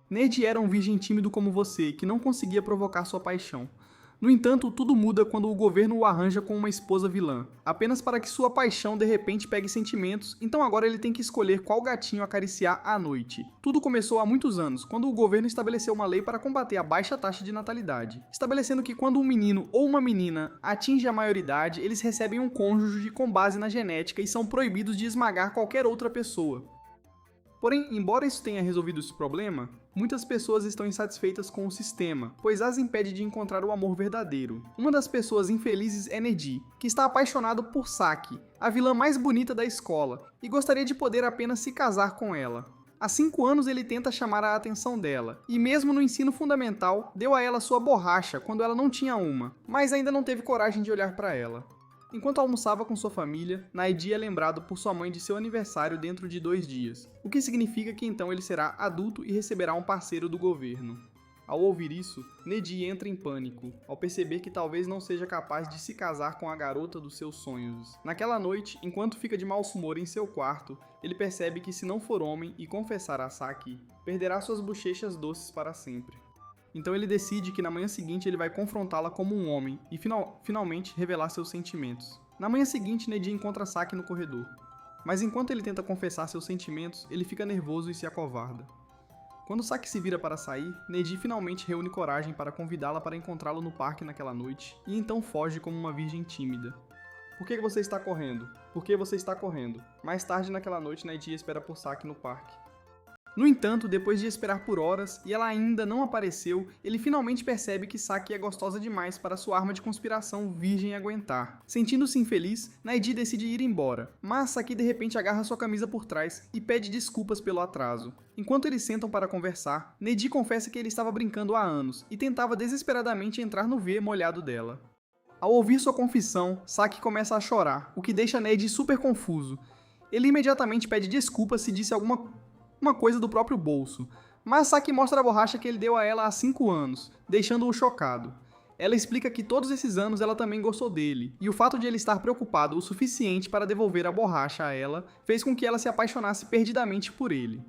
Ned era um virgem tímido como você, que não conseguia provocar sua paixão. No entanto, tudo muda quando o governo o arranja com uma esposa vilã, apenas para que sua paixão de repente pegue sentimentos, então agora ele tem que escolher qual gatinho acariciar à noite. Tudo começou há muitos anos, quando o governo estabeleceu uma lei para combater a baixa taxa de natalidade, estabelecendo que quando um menino ou uma menina atinge a maioridade, eles recebem um cônjuge com base na genética e são proibidos de esmagar qualquer outra pessoa. Porém, embora isso tenha resolvido esse problema, muitas pessoas estão insatisfeitas com o sistema, pois as impede de encontrar o amor verdadeiro. Uma das pessoas infelizes é Ned, que está apaixonado por Saki, a vilã mais bonita da escola, e gostaria de poder apenas se casar com ela. Há 5 anos ele tenta chamar a atenção dela, e mesmo no ensino fundamental, deu a ela sua borracha quando ela não tinha uma, mas ainda não teve coragem de olhar para ela. Enquanto almoçava com sua família, Naidi é lembrado por sua mãe de seu aniversário dentro de 2 dias, o que significa que então ele será adulto e receberá um parceiro do governo. Ao ouvir isso, Ned entra em pânico, ao perceber que talvez não seja capaz de se casar com a garota dos seus sonhos. Naquela noite, enquanto fica de mau humor em seu quarto, ele percebe que se não for homem e confessar a Saki, perderá suas bochechas doces para sempre. Então ele decide que na manhã seguinte ele vai confrontá-la como um homem e finalmente revelar seus sentimentos. Na manhã seguinte, Ned encontra Saki no corredor. Mas enquanto ele tenta confessar seus sentimentos, ele fica nervoso e se acovarda. Quando Saki se vira para sair, Ned finalmente reúne coragem para convidá-la para encontrá-lo no parque naquela noite e então foge como uma virgem tímida. Por que você está correndo? Por que você está correndo? Mais tarde naquela noite, Ned espera por Saki no parque. No entanto, depois de esperar por horas e ela ainda não apareceu, ele finalmente percebe que Saki é gostosa demais para sua arma de conspiração virgem aguentar. Sentindo-se infeliz, Ned decide ir embora, mas Saki de repente agarra sua camisa por trás e pede desculpas pelo atraso. Enquanto eles sentam para conversar, Ned confessa que ele estava brincando há anos e tentava desesperadamente entrar no V molhado dela. Ao ouvir sua confissão, Saki começa a chorar, o que deixa Ned super confuso. Ele imediatamente pede desculpas se disse uma coisa do próprio bolso, mas Saki mostra a borracha que ele deu a ela há 5 anos, deixando-o chocado. Ela explica que todos esses anos ela também gostou dele, e o fato de ele estar preocupado o suficiente para devolver a borracha a ela fez com que ela se apaixonasse perdidamente por ele.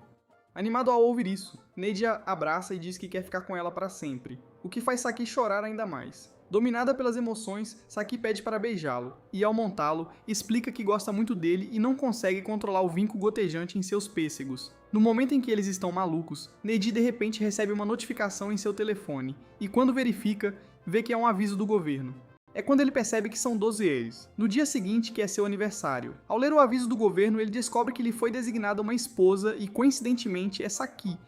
Animado ao ouvir isso, Ned a abraça e diz que quer ficar com ela para sempre, o que faz Saki chorar ainda mais. Dominada pelas emoções, Saki pede para beijá-lo, e ao montá-lo, explica que gosta muito dele e não consegue controlar o vinco gotejante em seus pêssegos. No momento em que eles estão malucos, Ned de repente recebe uma notificação em seu telefone, e quando verifica, vê que é um aviso do governo. É quando ele percebe que são 12 eles. No dia seguinte, que é seu aniversário. Ao ler o aviso do governo, ele descobre que lhe foi designada uma esposa e, coincidentemente, é Saki.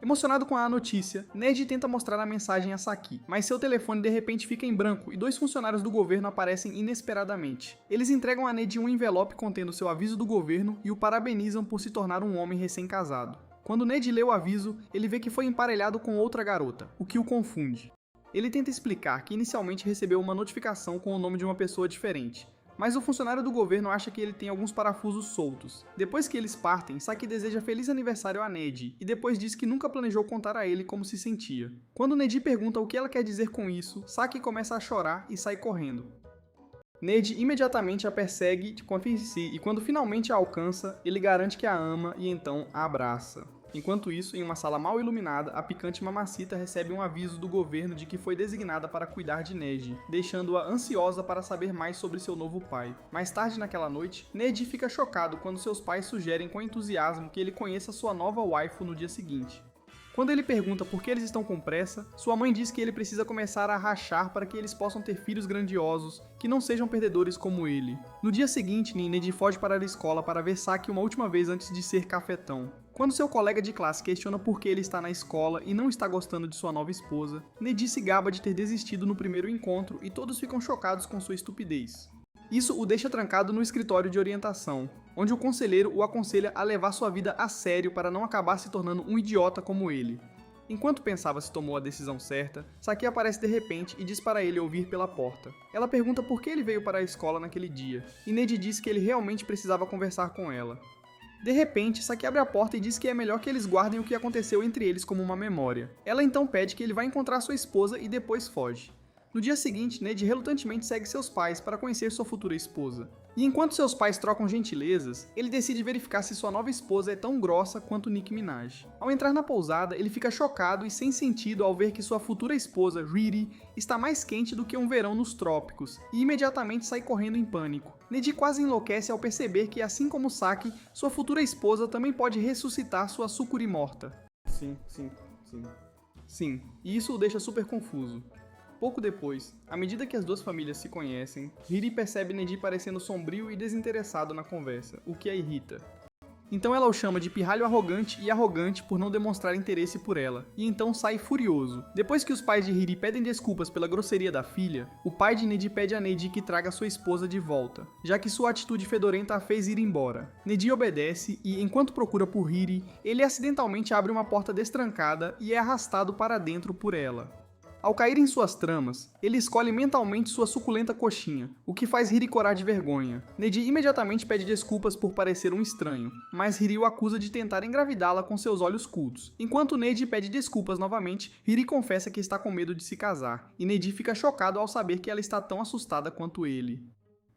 Emocionado com a notícia, Ned tenta mostrar a mensagem a Saki, mas seu telefone de repente fica em branco e 2 funcionários do governo aparecem inesperadamente. Eles entregam a Ned um envelope contendo seu aviso do governo e o parabenizam por se tornar um homem recém-casado. Quando Ned lê o aviso, ele vê que foi emparelhado com outra garota, o que o confunde. Ele tenta explicar que inicialmente recebeu uma notificação com o nome de uma pessoa diferente, mas o funcionário do governo acha que ele tem alguns parafusos soltos. Depois que eles partem, Saki deseja feliz aniversário a Ned e depois diz que nunca planejou contar a ele como se sentia. Quando Ned pergunta o que ela quer dizer com isso, Saki começa a chorar e sai correndo. Ned imediatamente a persegue de conta em si e quando finalmente a alcança, ele garante que a ama e então a abraça. Enquanto isso, em uma sala mal iluminada, a picante mamacita recebe um aviso do governo de que foi designada para cuidar de Ned, deixando-a ansiosa para saber mais sobre seu novo pai. Mais tarde naquela noite, Ned fica chocado quando seus pais sugerem com entusiasmo que ele conheça sua nova waifu no dia seguinte. Quando ele pergunta por que eles estão com pressa, sua mãe diz que ele precisa começar a rachar para que eles possam ter filhos grandiosos, que não sejam perdedores como ele. No dia seguinte, Ned foge para a escola para ver Saki uma última vez antes de ser cafetão. Quando seu colega de classe questiona por que ele está na escola e não está gostando de sua nova esposa, Ned se gaba de ter desistido no primeiro encontro e todos ficam chocados com sua estupidez. Isso o deixa trancado no escritório de orientação, onde o conselheiro o aconselha a levar sua vida a sério para não acabar se tornando um idiota como ele. Enquanto pensava se tomou a decisão certa, Saki aparece de repente e diz para ele ouvir pela porta. Ela pergunta por que ele veio para a escola naquele dia, e Ned diz que ele realmente precisava conversar com ela. De repente, Saki abre a porta e diz que é melhor que eles guardem o que aconteceu entre eles como uma memória. Ela então pede que ele vá encontrar sua esposa e depois foge. No dia seguinte, Ned relutantemente segue seus pais para conhecer sua futura esposa. E enquanto seus pais trocam gentilezas, ele decide verificar se sua nova esposa é tão grossa quanto Nicki Minaj. Ao entrar na pousada, ele fica chocado e sem sentido ao ver que sua futura esposa, Riri, está mais quente do que um verão nos trópicos, e imediatamente sai correndo em pânico. Neji quase enlouquece ao perceber que, assim como Saki, sua futura esposa também pode ressuscitar sua Sukuri morta. Sim, e isso o deixa super confuso. Pouco depois, à medida que as duas famílias se conhecem, Riri percebe Neji parecendo sombrio e desinteressado na conversa, o que a irrita. Então ela o chama de pirralho arrogante e arrogante por não demonstrar interesse por ela, e então sai furioso. Depois que os pais de Riri pedem desculpas pela grosseria da filha, o pai de Neji pede a Neji que traga sua esposa de volta, já que sua atitude fedorenta a fez ir embora. Neji obedece e, enquanto procura por Riri, ele acidentalmente abre uma porta destrancada e é arrastado para dentro por ela. Ao cair em suas tramas, ele escolhe mentalmente sua suculenta coxinha, o que faz Riri corar de vergonha. Neji imediatamente pede desculpas por parecer um estranho, mas Riri o acusa de tentar engravidá-la com seus olhos cultos. Enquanto Neji pede desculpas novamente, Riri confessa que está com medo de se casar, e Neji fica chocado ao saber que ela está tão assustada quanto ele.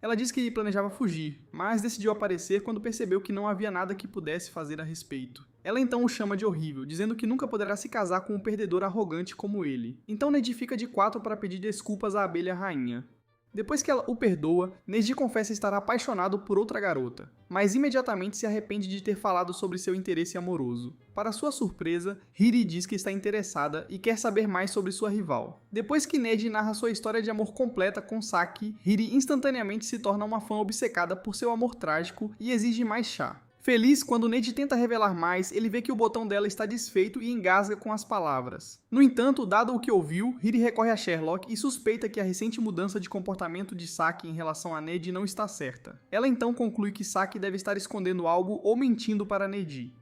Ela diz que planejava fugir, mas decidiu aparecer quando percebeu que não havia nada que pudesse fazer a respeito. Ela então o chama de horrível, dizendo que nunca poderá se casar com um perdedor arrogante como ele. Então Neji fica de 4 para pedir desculpas à abelha rainha. Depois que ela o perdoa, Neji confessa estar apaixonado por outra garota, mas imediatamente se arrepende de ter falado sobre seu interesse amoroso. Para sua surpresa, Riri diz que está interessada e quer saber mais sobre sua rival. Depois que Neji narra sua história de amor completa com Saki, Riri instantaneamente se torna uma fã obcecada por seu amor trágico e exige mais chá. Feliz, quando Neji tenta revelar mais, ele vê que o botão dela está desfeito e engasga com as palavras. No entanto, dado o que ouviu, Riri recorre a Sherlock e suspeita que a recente mudança de comportamento de Saki em relação a Neji não está certa. Ela então conclui que Saki deve estar escondendo algo ou mentindo para Neji.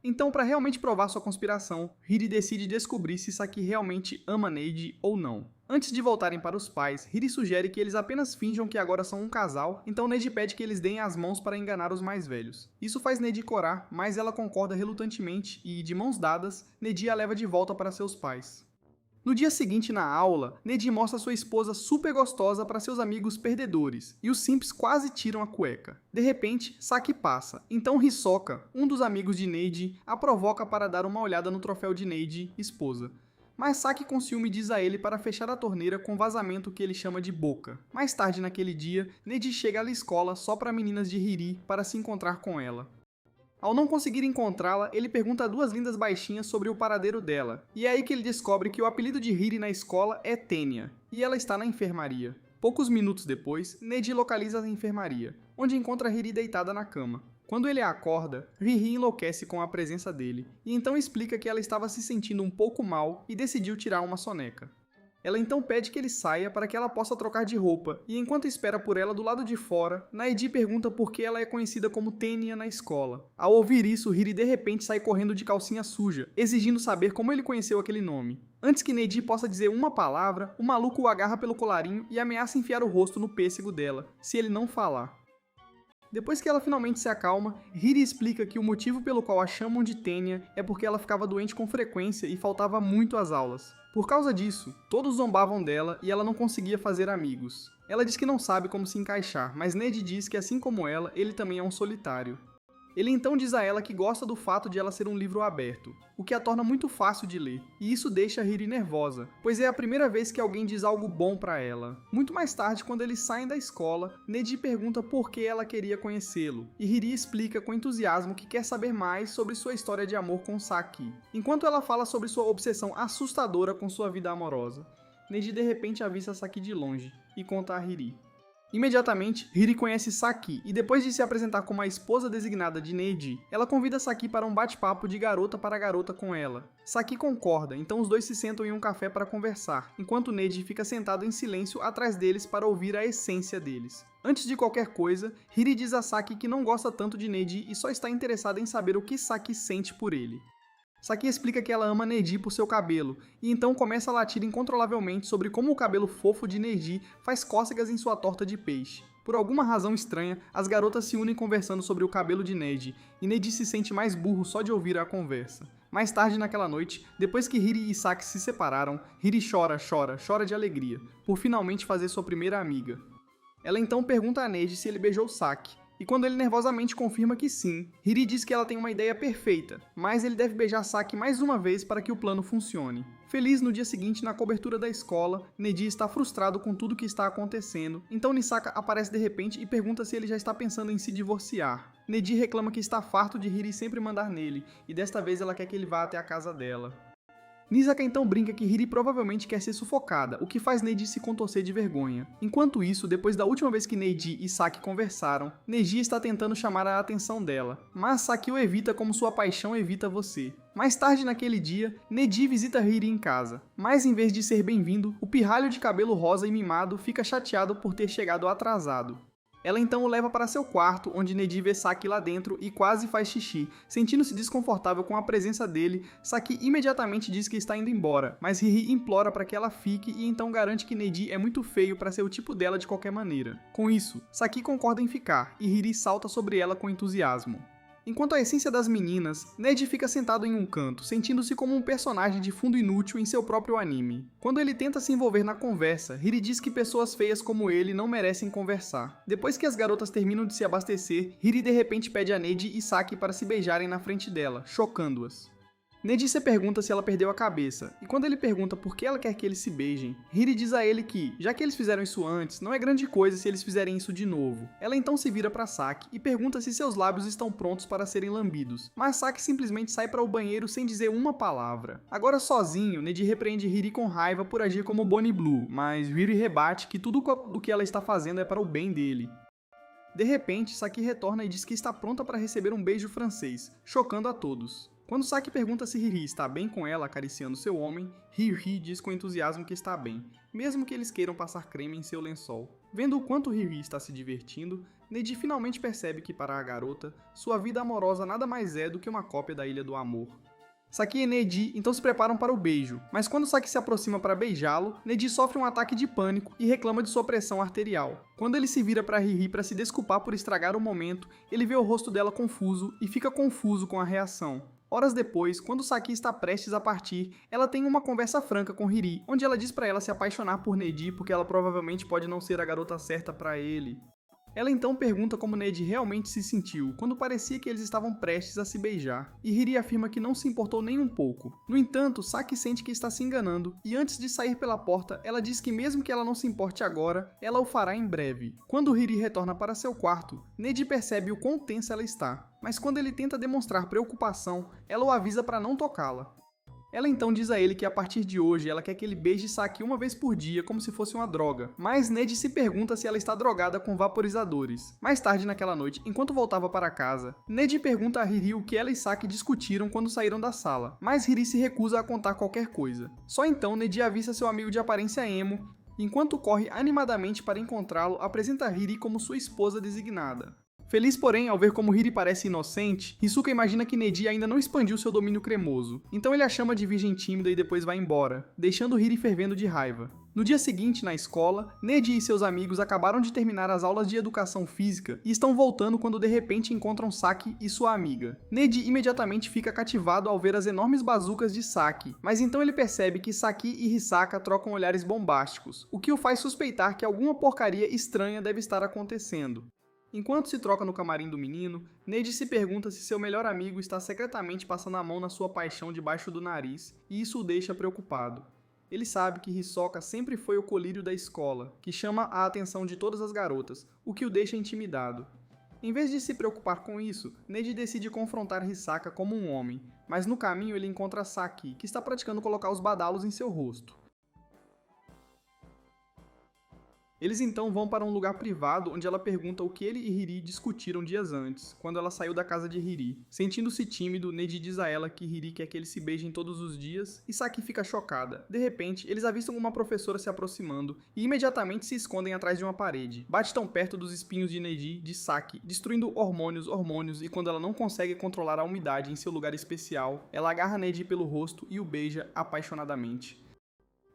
Então, para realmente provar sua conspiração, Riri decide descobrir se Saki realmente ama Neji ou não. Antes de voltarem para os pais, Riri sugere que eles apenas finjam que agora são um casal, então Neji pede que eles deem as mãos para enganar os mais velhos. Isso faz Neji corar, mas ela concorda relutantemente e, de mãos dadas, Neji a leva de volta para seus pais. No dia seguinte, na aula, Neji mostra sua esposa super gostosa para seus amigos perdedores, e os simps quase tiram a cueca. De repente, Saki passa, então Hisoka, um dos amigos de Neji, a provoca para dar uma olhada no troféu de Neji, esposa. Mas Saki com ciúme diz a ele para fechar a torneira com vazamento que ele chama de boca. Mais tarde naquele dia, Neji chega à escola só para meninas de Riri para se encontrar com ela. Ao não conseguir encontrá-la, ele pergunta a duas lindas baixinhas sobre o paradeiro dela, e é aí que ele descobre que o apelido de Riri na escola é Tenya, e ela está na enfermaria. Poucos minutos depois, Neji localiza a enfermaria, onde encontra Riri deitada na cama. Quando ele a acorda, Riri enlouquece com a presença dele, e então explica que ela estava se sentindo um pouco mal e decidiu tirar uma soneca. Ela então pede que ele saia para que ela possa trocar de roupa, e enquanto espera por ela do lado de fora, Naedi pergunta por que ela é conhecida como Tenya na escola. Ao ouvir isso, Riri de repente sai correndo de calcinha suja, exigindo saber como ele conheceu aquele nome. Antes que Neji possa dizer uma palavra, o maluco o agarra pelo colarinho e ameaça enfiar o rosto no pêssego dela, se ele não falar. Depois que ela finalmente se acalma, Riri explica que o motivo pelo qual a chamam de Tenya é porque ela ficava doente com frequência e faltava muito às aulas. Por causa disso, todos zombavam dela e ela não conseguia fazer amigos. Ela diz que não sabe como se encaixar, mas Neji diz que assim como ela, ele também é um solitário. Ele então diz a ela que gosta do fato de ela ser um livro aberto, o que a torna muito fácil de ler, e isso deixa Riri nervosa, pois é a primeira vez que alguém diz algo bom pra ela. Muito mais tarde, quando eles saem da escola, Neji pergunta por que ela queria conhecê-lo, e Riri explica com entusiasmo que quer saber mais sobre sua história de amor com Saki, enquanto ela fala sobre sua obsessão assustadora com sua vida amorosa. Neji de repente avista Saki de longe, e conta a Riri. Imediatamente, Riri conhece Saki e depois de se apresentar como a esposa designada de Neji, ela convida Saki para um bate-papo de garota para garota com ela. Saki concorda, então os dois se sentam em um café para conversar, enquanto Neji fica sentado em silêncio atrás deles para ouvir a essência deles. Antes de qualquer coisa, Riri diz a Saki que não gosta tanto de Neji e só está interessada em saber o que Saki sente por ele. Saki explica que ela ama Neji por seu cabelo, e então começa a latir incontrolavelmente sobre como o cabelo fofo de Neji faz cócegas em sua torta de peixe. Por alguma razão estranha, as garotas se unem conversando sobre o cabelo de Neji, e Neji se sente mais burro só de ouvir a conversa. Mais tarde naquela noite, depois que Riri e Saki se separaram, Riri chora de alegria, por finalmente fazer sua primeira amiga. Ela então pergunta a Neji se ele beijou Saki, e quando ele nervosamente confirma que sim, Hiri diz que ela tem uma ideia perfeita, mas ele deve beijar Saki mais uma vez para que o plano funcione. Feliz, no dia seguinte, na cobertura da escola, Neji está frustrado com tudo o que está acontecendo, então Nisaka aparece de repente e pergunta se ele já está pensando em se divorciar. Neji reclama que está farto de Hiri sempre mandar nele, e desta vez ela quer que ele vá até a casa dela. Nisaka então brinca que Hiri provavelmente quer ser sufocada, o que faz Neji se contorcer de vergonha. Enquanto isso, depois da última vez que Neji e Saki conversaram, Neji está tentando chamar a atenção dela, mas Saki o evita como sua paixão evita você. Mais tarde naquele dia, Neji visita Hiri em casa, mas em vez de ser bem-vindo, o pirralho de cabelo rosa e mimado fica chateado por ter chegado atrasado. Ela então o leva para seu quarto, onde Neji vê Saki lá dentro e quase faz xixi. Sentindo-se desconfortável com a presença dele, Saki imediatamente diz que está indo embora, mas Hiri implora para que ela fique e então garante que Neji é muito feio para ser o tipo dela de qualquer maneira. Com isso, Saki concorda em ficar e Hiri salta sobre ela com entusiasmo. Enquanto a essência das meninas, Neji fica sentado em um canto, sentindo-se como um personagem de fundo inútil em seu próprio anime. Quando ele tenta se envolver na conversa, Hiri diz que pessoas feias como ele não merecem conversar. Depois que as garotas terminam de se abastecer, Hiri de repente pede a Neji e Saki para se beijarem na frente dela, chocando-as. Neji se pergunta se ela perdeu a cabeça, e quando ele pergunta por que ela quer que eles se beijem, Hiri diz a ele que, já que eles fizeram isso antes, não é grande coisa se eles fizerem isso de novo. Ela então se vira para Saki e pergunta se seus lábios estão prontos para serem lambidos, mas Saki simplesmente sai para o banheiro sem dizer uma palavra. Agora sozinho, Neji repreende Hiri com raiva por agir como Bonnie Blue, mas Hiri rebate que tudo o que ela está fazendo é para o bem dele. De repente, Saki retorna e diz que está pronta para receber um beijo francês, chocando a todos. Quando Saki pergunta se Hiri está bem com ela acariciando seu homem, Hiri diz com entusiasmo que está bem, mesmo que eles queiram passar creme em seu lençol. Vendo o quanto Hiri está se divertindo, Neji finalmente percebe que para a garota, sua vida amorosa nada mais é do que uma cópia da Ilha do Amor. Saki e Neji então se preparam para o beijo, mas quando Saki se aproxima para beijá-lo, Neji sofre um ataque de pânico e reclama de sua pressão arterial. Quando ele se vira para Hiri para se desculpar por estragar o momento, ele vê o rosto dela confuso e fica confuso com a reação. Horas depois, quando Saki está prestes a partir, ela tem uma conversa franca com Hiri, onde ela diz para ela se apaixonar por Neji porque ela provavelmente pode não ser a garota certa para ele. Ela então pergunta como Neji realmente se sentiu, quando parecia que eles estavam prestes a se beijar, e Hiri afirma que não se importou nem um pouco. No entanto, Saki sente que está se enganando, e antes de sair pela porta, ela diz que mesmo que ela não se importe agora, ela o fará em breve. Quando Hiri retorna para seu quarto, Neji percebe o quão tensa ela está, mas quando ele tenta demonstrar preocupação, ela o avisa para não tocá-la. Ela então diz a ele que a partir de hoje ela quer que ele beije Saki uma vez por dia como se fosse uma droga, mas Neji se pergunta se ela está drogada com vaporizadores. Mais tarde naquela noite, enquanto voltava para casa, Neji pergunta a Hiri o que ela e Saki discutiram quando saíram da sala, mas Hiri se recusa a contar qualquer coisa. Só então Neji avista seu amigo de aparência emo, e enquanto corre animadamente para encontrá-lo, apresenta Hiri como sua esposa designada. Feliz, porém, ao ver como Hiri parece inocente, Hisoka imagina que Neji ainda não expandiu seu domínio cremoso. Então ele a chama de virgem tímida e depois vai embora, deixando Hiri fervendo de raiva. No dia seguinte, na escola, Neji e seus amigos acabaram de terminar as aulas de educação física e estão voltando quando de repente encontram Saki e sua amiga. Neji imediatamente fica cativado ao ver as enormes bazucas de Saki, mas então ele percebe que Saki e Hisaka trocam olhares bombásticos, o que o faz suspeitar que alguma porcaria estranha deve estar acontecendo. Enquanto se troca no camarim do menino, Neji se pergunta se seu melhor amigo está secretamente passando a mão na sua paixão debaixo do nariz, e isso o deixa preocupado. Ele sabe que Hisoka sempre foi o colírio da escola, que chama a atenção de todas as garotas, o que o deixa intimidado. Em vez de se preocupar com isso, Neji decide confrontar Hisaka como um homem, mas no caminho ele encontra Saki, que está praticando colocar os badalos em seu rosto. Eles então vão para um lugar privado onde ela pergunta o que ele e Hiri discutiram dias antes, quando ela saiu da casa de Hiri. Sentindo-se tímido, Neji diz a ela que Hiri quer que eles se beijem todos os dias, e Saki fica chocada. De repente, eles avistam uma professora se aproximando e imediatamente se escondem atrás de uma parede. Bate tão perto dos espinhos de Neji, de Saki, destruindo hormônios, e quando ela não consegue controlar a umidade em seu lugar especial, ela agarra Neji pelo rosto e o beija apaixonadamente.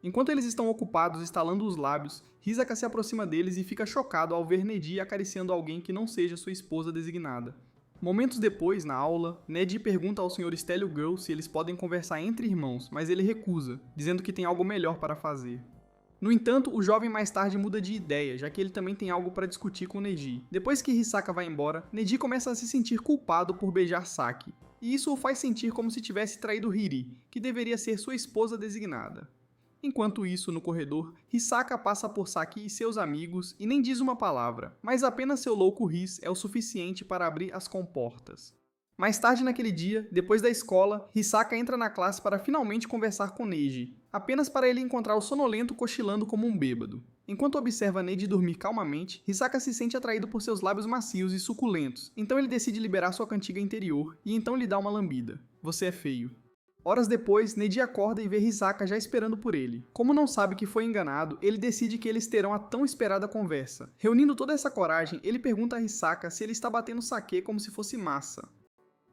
Enquanto eles estão ocupados estalando os lábios, Hisaka se aproxima deles e fica chocado ao ver Neji acariciando alguém que não seja sua esposa designada. Momentos depois, na aula, Neji pergunta ao Sr. Stélio Girl se eles podem conversar entre irmãos, mas ele recusa, dizendo que tem algo melhor para fazer. No entanto, o jovem mais tarde muda de ideia, já que ele também tem algo para discutir com Neji. Depois que Hisaka vai embora, Neji começa a se sentir culpado por beijar Saki, e isso o faz sentir como se tivesse traído Hiri, que deveria ser sua esposa designada. Enquanto isso, no corredor, Hisaka passa por Saki e seus amigos e nem diz uma palavra, mas apenas seu louco riso é o suficiente para abrir as comportas. Mais tarde naquele dia, depois da escola, Hisaka entra na classe para finalmente conversar com Neji, apenas para ele encontrar o sonolento cochilando como um bêbado. Enquanto observa Neji dormir calmamente, Hisaka se sente atraído por seus lábios macios e suculentos, então ele decide liberar sua cantiga interior e então lhe dá uma lambida. Você é feio. Horas depois, Neji acorda e vê Hisaka já esperando por ele. Como não sabe que foi enganado, ele decide que eles terão a tão esperada conversa. Reunindo toda essa coragem, ele pergunta a Hisaka se ele está batendo sake como se fosse massa.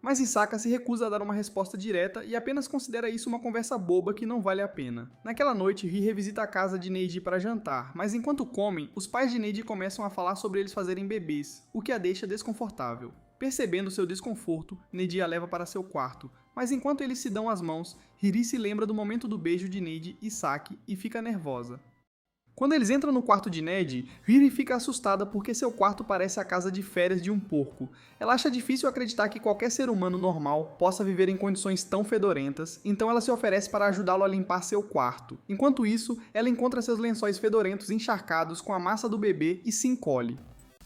Mas Hisaka se recusa a dar uma resposta direta e apenas considera isso uma conversa boba que não vale a pena. Naquela noite, Ri revisita a casa de Neji para jantar, mas enquanto comem, os pais de Neji começam a falar sobre eles fazerem bebês, o que a deixa desconfortável. Percebendo seu desconforto, Neji a leva para seu quarto, mas enquanto eles se dão as mãos, Hiri se lembra do momento do beijo de Neji e Saki e fica nervosa. Quando eles entram no quarto de Neji, Hiri fica assustada porque seu quarto parece a casa de férias de um porco. Ela acha difícil acreditar que qualquer ser humano normal possa viver em condições tão fedorentas, então ela se oferece para ajudá-lo a limpar seu quarto. Enquanto isso, ela encontra seus lençóis fedorentos encharcados com a massa do bebê e se encolhe.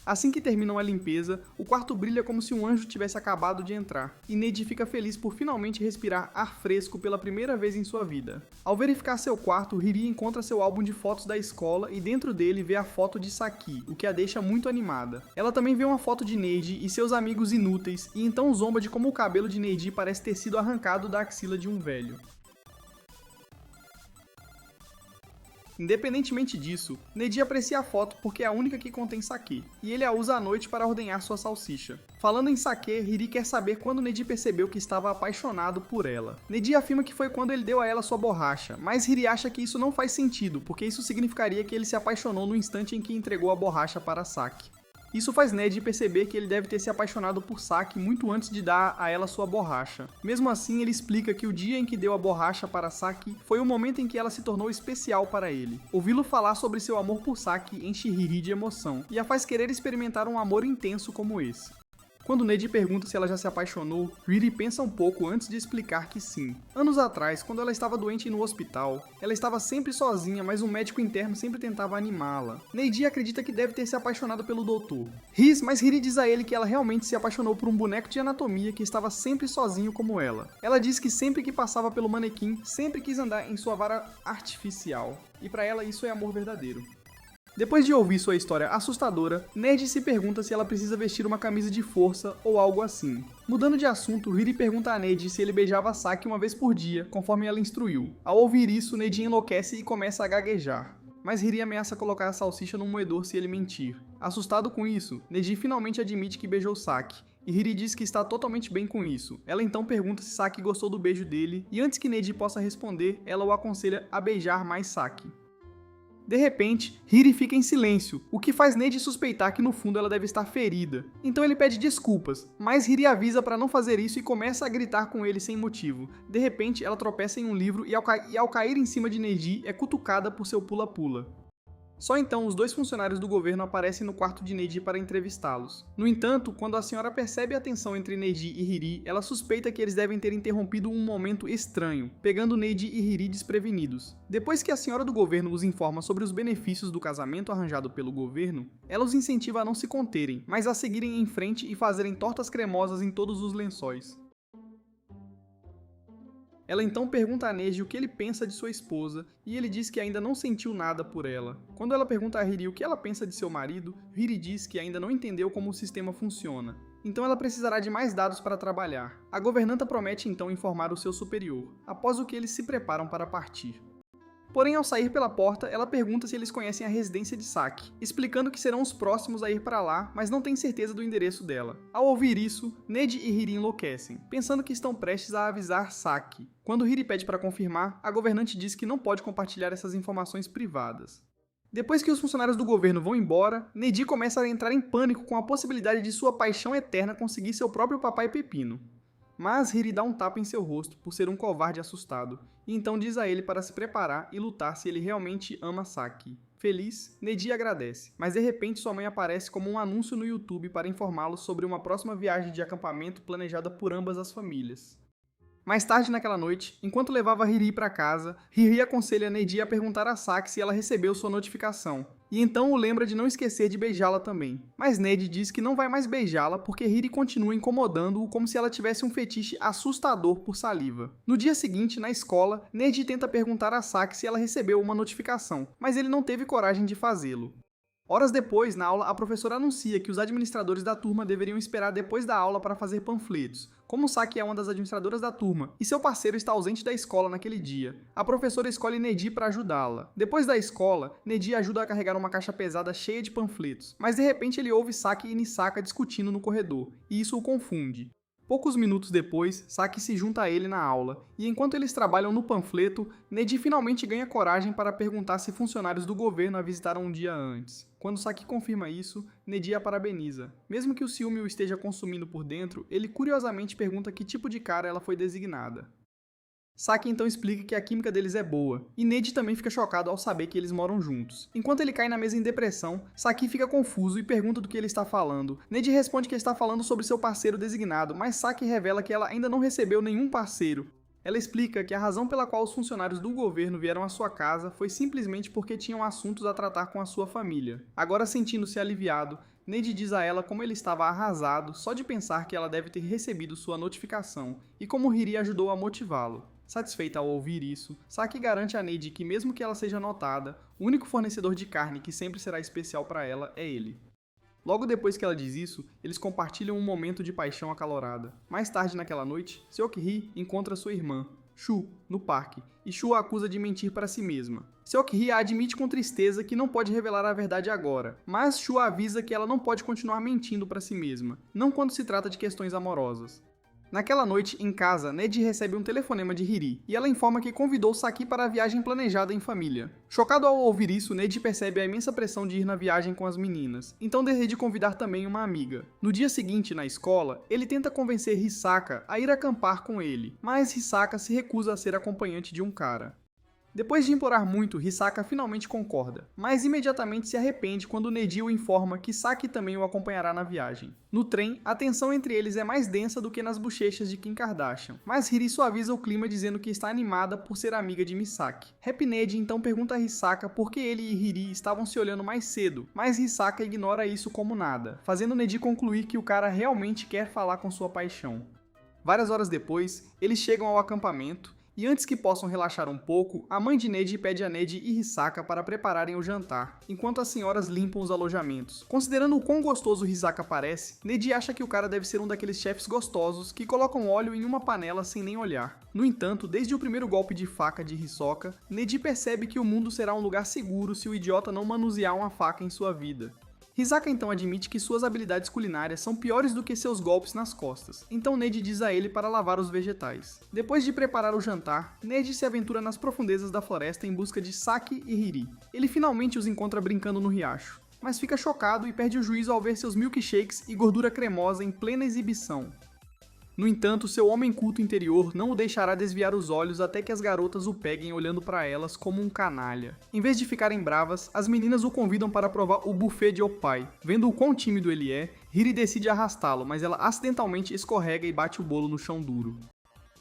Assim que terminam a limpeza, o quarto brilha como se um anjo tivesse acabado de entrar, e Neji fica feliz por finalmente respirar ar fresco pela primeira vez em sua vida. Ao verificar seu quarto, Hiri encontra seu álbum de fotos da escola e dentro dele vê a foto de Saki, o que a deixa muito animada. Ela também vê uma foto de Neji e seus amigos inúteis, e então zomba de como o cabelo de Neji parece ter sido arrancado da axila de um velho. Independentemente disso, Neji aprecia a foto porque é a única que contém sake, e ele a usa à noite para ordenhar sua salsicha. Falando em sake, Hiri quer saber quando Neji percebeu que estava apaixonado por ela. Neji afirma que foi quando ele deu a ela sua borracha, mas Hiri acha que isso não faz sentido, porque isso significaria que ele se apaixonou no instante em que entregou a borracha para Saki. Isso faz Neji perceber que ele deve ter se apaixonado por Saki muito antes de dar a ela sua borracha. Mesmo assim, ele explica que o dia em que deu a borracha para Saki foi o momento em que ela se tornou especial para ele. Ouvi-lo falar sobre seu amor por Saki enche Hiri de emoção e a faz querer experimentar um amor intenso como esse. Quando Neji pergunta se ela já se apaixonou, Hiri pensa um pouco antes de explicar que sim. Anos atrás, quando ela estava doente no hospital, ela estava sempre sozinha, mas um médico interno sempre tentava animá-la. Neji acredita que deve ter se apaixonado pelo doutor. Mas Hiri diz a ele que ela realmente se apaixonou por um boneco de anatomia que estava sempre sozinho como ela. Ela diz que sempre que passava pelo manequim, sempre quis andar em sua vara artificial. E para ela isso é amor verdadeiro. Depois de ouvir sua história assustadora, Neji se pergunta se ela precisa vestir uma camisa de força ou algo assim. Mudando de assunto, Hiri pergunta a Neji se ele beijava Saki uma vez por dia, conforme ela instruiu. Ao ouvir isso, Neji enlouquece e começa a gaguejar. Mas Hiri ameaça colocar a salsicha no moedor se ele mentir. Assustado com isso, Neji finalmente admite que beijou Saki, e Hiri diz que está totalmente bem com isso. Ela então pergunta se Saki gostou do beijo dele, e antes que Neji possa responder, ela o aconselha a beijar mais Saki. De repente, Hiri fica em silêncio, o que faz Neji suspeitar que no fundo ela deve estar ferida. Então ele pede desculpas, mas Hiri avisa para não fazer isso e começa a gritar com ele sem motivo. De repente, ela tropeça em um livro e ao cair em cima de Neji, é cutucada por seu pula-pula. Só então os dois funcionários do governo aparecem no quarto de Neji para entrevistá-los. No entanto, quando a senhora percebe a tensão entre Neji e Hiri, ela suspeita que eles devem ter interrompido um momento estranho, pegando Neji e Hiri desprevenidos. Depois que a senhora do governo os informa sobre os benefícios do casamento arranjado pelo governo, ela os incentiva a não se conterem, mas a seguirem em frente e fazerem tortas cremosas em todos os lençóis. Ela então pergunta a Neji o que ele pensa de sua esposa, e ele diz que ainda não sentiu nada por ela. Quando ela pergunta a Hiri o que ela pensa de seu marido, Hiri diz que ainda não entendeu como o sistema funciona. Então ela precisará de mais dados para trabalhar. A governanta promete então informar o seu superior, após o que eles se preparam para partir. Porém, ao sair pela porta, ela pergunta se eles conhecem a residência de Saki, explicando que serão os próximos a ir para lá, mas não tem certeza do endereço dela. Ao ouvir isso, Neji e Hiri enlouquecem, pensando que estão prestes a avisar Saki. Quando Hiri pede para confirmar, a governante diz que não pode compartilhar essas informações privadas. Depois que os funcionários do governo vão embora, Neji começa a entrar em pânico com a possibilidade de sua paixão eterna conseguir seu próprio papai pepino. mas Hiri dá um tapa em seu rosto por ser um covarde assustado, e então diz a ele para se preparar e lutar se ele realmente ama Saki. Feliz, Neji agradece, mas de repente sua mãe aparece como um anúncio no YouTube para informá-los sobre uma próxima viagem de acampamento planejada por ambas as famílias. Mais tarde naquela noite, enquanto levava Hiri para casa, Hiri aconselha Neji a perguntar a Saki se ela recebeu sua notificação, e então o lembra de não esquecer de beijá-la também. Mas Neji diz que não vai mais beijá-la porque Hiri continua incomodando-o como se ela tivesse um fetiche assustador por saliva. No dia seguinte, na escola, Neji tenta perguntar a Saki se ela recebeu uma notificação, mas ele não teve coragem de fazê-lo. Horas depois, na aula, a professora anuncia que os administradores da turma deveriam esperar depois da aula para fazer panfletos. Como Saki é uma das administradoras da turma e seu parceiro está ausente da escola naquele dia, a professora escolhe Neji para ajudá-la. Depois da escola, Neji ajuda a carregar uma caixa pesada cheia de panfletos, mas de repente ele ouve Saki e Nisaka discutindo no corredor, e isso o confunde. Poucos minutos depois, Saki se junta a ele na aula, e enquanto eles trabalham no panfleto, Neji finalmente ganha coragem para perguntar se funcionários do governo a visitaram um dia antes. Quando Saki confirma isso, Neji a parabeniza. Mesmo que o ciúme o esteja consumindo por dentro, ele curiosamente pergunta que tipo de cara ela foi designada. Saki então explica que a química deles é boa, e Neji também fica chocado ao saber que eles moram juntos. Enquanto ele cai na mesa em depressão, Saki fica confuso e pergunta do que ele está falando. Neji responde que está falando sobre seu parceiro designado, mas Saki revela que ela ainda não recebeu nenhum parceiro. Ela explica que a razão pela qual os funcionários do governo vieram à sua casa foi simplesmente porque tinham assuntos a tratar com a sua família. Agora, sentindo-se aliviado, Neji diz a ela como ele estava arrasado só de pensar que ela deve ter recebido sua notificação e como Hiri ajudou a motivá-lo. Satisfeita ao ouvir isso, Saki garante a Neji que mesmo que ela seja notada, o único fornecedor de carne que sempre será especial para ela é ele. Logo depois que ela diz isso, eles compartilham um momento de paixão acalorada. Mais tarde naquela noite, Seok-hee encontra sua irmã, Shu, no parque, e Shu a acusa de mentir para si mesma. Seok-hee a admite com tristeza que não pode revelar a verdade agora, mas Shu a avisa que ela não pode continuar mentindo para si mesma, não quando se trata de questões amorosas. Naquela noite, em casa, Neji recebe um telefonema de Hiri, e ela informa que convidou Saki para a viagem planejada em família. Chocado ao ouvir isso, Neji percebe a imensa pressão de ir na viagem com as meninas, então decide convidar também uma amiga. No dia seguinte, na escola, ele tenta convencer Hisaka a ir acampar com ele, mas Hisaka se recusa a ser acompanhante de um cara. Depois de implorar muito, Hisaka finalmente concorda, mas imediatamente se arrepende quando Neji o informa que Saki também o acompanhará na viagem. No trem, a tensão entre eles é mais densa do que nas bochechas de Kim Kardashian, mas Hiri suaviza o clima dizendo que está animada por ser amiga de Misaki. Happy Neji então pergunta a Hisaka por que ele e Hiri estavam se olhando mais cedo, mas Hisaka ignora isso como nada, fazendo Neji concluir que o cara realmente quer falar com sua paixão. Várias horas depois, eles chegam ao acampamento, e antes que possam relaxar um pouco, a mãe de Neji pede a Neji e Hisaka para prepararem o jantar, enquanto as senhoras limpam os alojamentos. Considerando o quão gostoso Hisaka parece, Neji acha que o cara deve ser um daqueles chefes gostosos que colocam óleo em uma panela sem nem olhar. No entanto, desde o primeiro golpe de faca de Hisoka, Neji percebe que o mundo será um lugar seguro se o idiota não manusear uma faca em sua vida. Hisaka então admite que suas habilidades culinárias são piores do que seus golpes nas costas, então Neji diz a ele para lavar os vegetais. Depois de preparar o jantar, Neji se aventura nas profundezas da floresta em busca de Saki e Hiri. Ele finalmente os encontra brincando no riacho, mas fica chocado e perde o juízo ao ver seus milkshakes e gordura cremosa em plena exibição. No entanto, seu homem culto interior não o deixará desviar os olhos até que as garotas o peguem olhando para elas como um canalha. Em vez de ficarem bravas, as meninas o convidam para provar o buffet de Oppai. Vendo o quão tímido ele é, Hiri decide arrastá-lo, mas ela acidentalmente escorrega e bate o bolo no chão duro.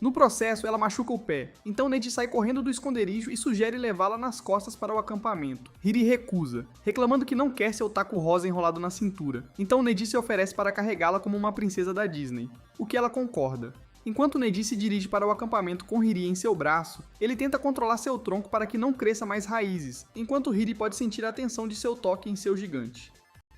No processo, ela machuca o pé, então Neji sai correndo do esconderijo e sugere levá-la nas costas para o acampamento. Hiri recusa, reclamando que não quer seu taco rosa enrolado na cintura, então Neji se oferece para carregá-la como uma princesa da Disney, o que ela concorda. Enquanto Neji se dirige para o acampamento com Hiri em seu braço, ele tenta controlar seu tronco para que não cresça mais raízes, enquanto Hiri pode sentir a tensão de seu toque em seu gigante.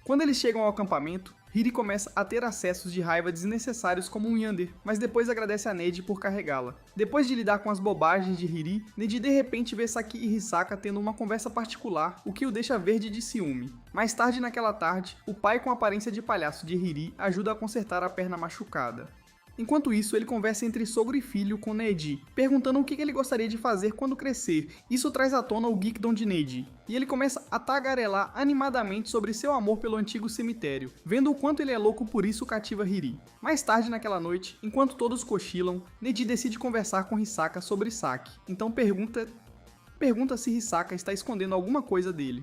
Quando eles chegam ao acampamento, Hiri começa a ter acessos de raiva desnecessários como um yandere, mas depois agradece a Neji por carregá-la. Depois de lidar com as bobagens de Hiri, Neji de repente vê Saki e Hisaka tendo uma conversa particular, o que o deixa verde de ciúme. Mais tarde naquela tarde, o pai com aparência de palhaço de Hiri ajuda a consertar a perna machucada. Enquanto isso, ele conversa entre sogro e filho com Neji, perguntando o que ele gostaria de fazer quando crescer. Isso traz à tona o geekdom de Neji, e ele começa a tagarelar animadamente sobre seu amor pelo antigo cemitério, vendo o quanto ele é louco por isso cativa Hiri. Mais tarde naquela noite, enquanto todos cochilam, Neji decide conversar com Hisaka sobre Saki, então pergunta se Hisaka está escondendo alguma coisa dele.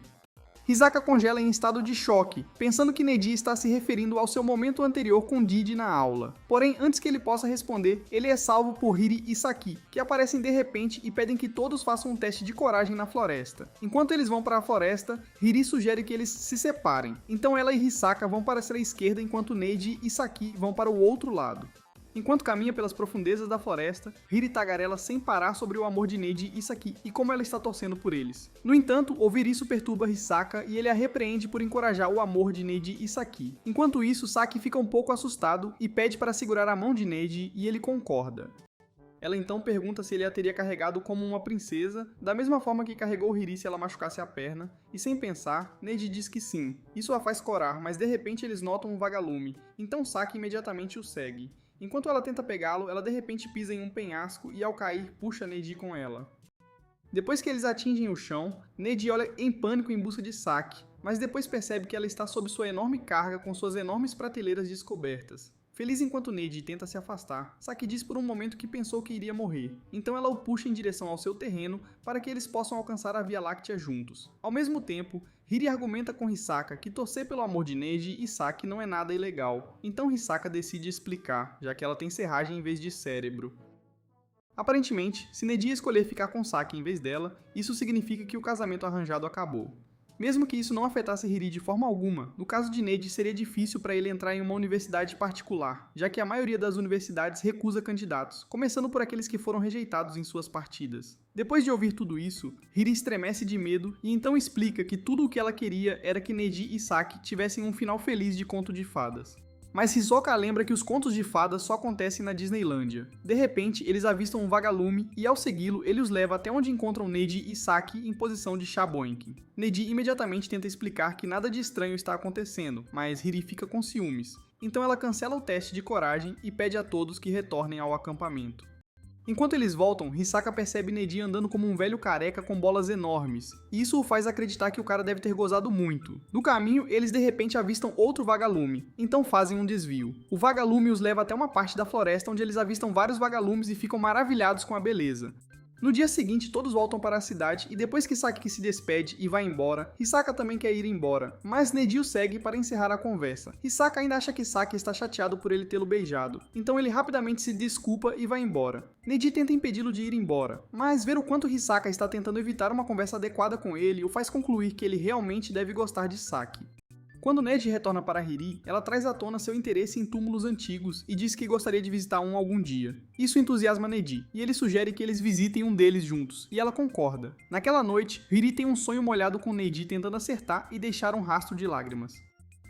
Hisaka congela em estado de choque, pensando que Neji está se referindo ao seu momento anterior com Didi na aula. Porém, antes que ele possa responder, ele é salvo por Hiri e Saki, que aparecem de repente e pedem que todos façam um teste de coragem na floresta. Enquanto eles vão para a floresta, Hiri sugere que eles se separem. Então ela e Hisaka vão para a esquerda enquanto Neji e Saki vão para o outro lado. Enquanto caminha pelas profundezas da floresta, Hiri tagarela sem parar sobre o amor de Neji e Saki e como ela está torcendo por eles. No entanto, ouvir isso perturba Hisaka e ele a repreende por encorajar o amor de Neji e Saki. Enquanto isso, Saki fica um pouco assustado e pede para segurar a mão de Neji e ele concorda. Ela então pergunta se ele a teria carregado como uma princesa, da mesma forma que carregou Hiri se ela machucasse a perna, e sem pensar, Neji diz que sim. Isso a faz corar, mas de repente eles notam um vagalume, então Saki imediatamente o segue. Enquanto ela tenta pegá-lo, ela de repente pisa em um penhasco e ao cair puxa Neji com ela. Depois que eles atingem o chão, Neji olha em pânico em busca de Saki, mas depois percebe que ela está sob sua enorme carga com suas enormes prateleiras descobertas. Feliz enquanto Neji tenta se afastar, Saki diz por um momento que pensou que iria morrer, então ela o puxa em direção ao seu terreno para que eles possam alcançar a Via Láctea juntos. Ao mesmo tempo, Hiri argumenta com Hisaka que torcer pelo amor de Neji e Saki não é nada ilegal, então Hisaka decide explicar, já que ela tem serragem em vez de cérebro. Aparentemente, se Neji escolher ficar com Saki em vez dela, isso significa que o casamento arranjado acabou. Mesmo que isso não afetasse Hiri de forma alguma, no caso de Neji seria difícil para ele entrar em uma universidade particular, já que a maioria das universidades recusa candidatos, começando por aqueles que foram rejeitados em suas partidas. Depois de ouvir tudo isso, Hiri estremece de medo e então explica que tudo o que ela queria era que Neji e Saki tivessem um final feliz de conto de fadas. Mas Hisoka lembra que os contos de fadas só acontecem na Disneylândia. De repente, eles avistam um vagalume e ao segui-lo, ele os leva até onde encontram Neji e Saki em posição de Shaboinkin. Neji imediatamente tenta explicar que nada de estranho está acontecendo, mas Hiri fica com ciúmes. Então ela cancela o teste de coragem e pede a todos que retornem ao acampamento. Enquanto eles voltam, Hisaka percebe Neji andando como um velho careca com bolas enormes, e isso o faz acreditar que o cara deve ter gozado muito. No caminho, eles de repente avistam outro vagalume, então fazem um desvio. O vagalume os leva até uma parte da floresta onde eles avistam vários vagalumes e ficam maravilhados com a beleza. No dia seguinte, todos voltam para a cidade e depois que Saki se despede e vai embora, Hisaka também quer ir embora, mas Neji o segue para encerrar a conversa. Hisaka ainda acha que Saki está chateado por ele tê-lo beijado, então ele rapidamente se desculpa e vai embora. Neji tenta impedi-lo de ir embora, mas ver o quanto Hisaka está tentando evitar uma conversa adequada com ele o faz concluir que ele realmente deve gostar de Saki. Quando Neji retorna para Hiri, ela traz à tona seu interesse em túmulos antigos e diz que gostaria de visitar um algum dia. Isso entusiasma Neji, e ele sugere que eles visitem um deles juntos, e ela concorda. Naquela noite, Hiri tem um sonho molhado com Neji tentando acertar e deixar um rastro de lágrimas.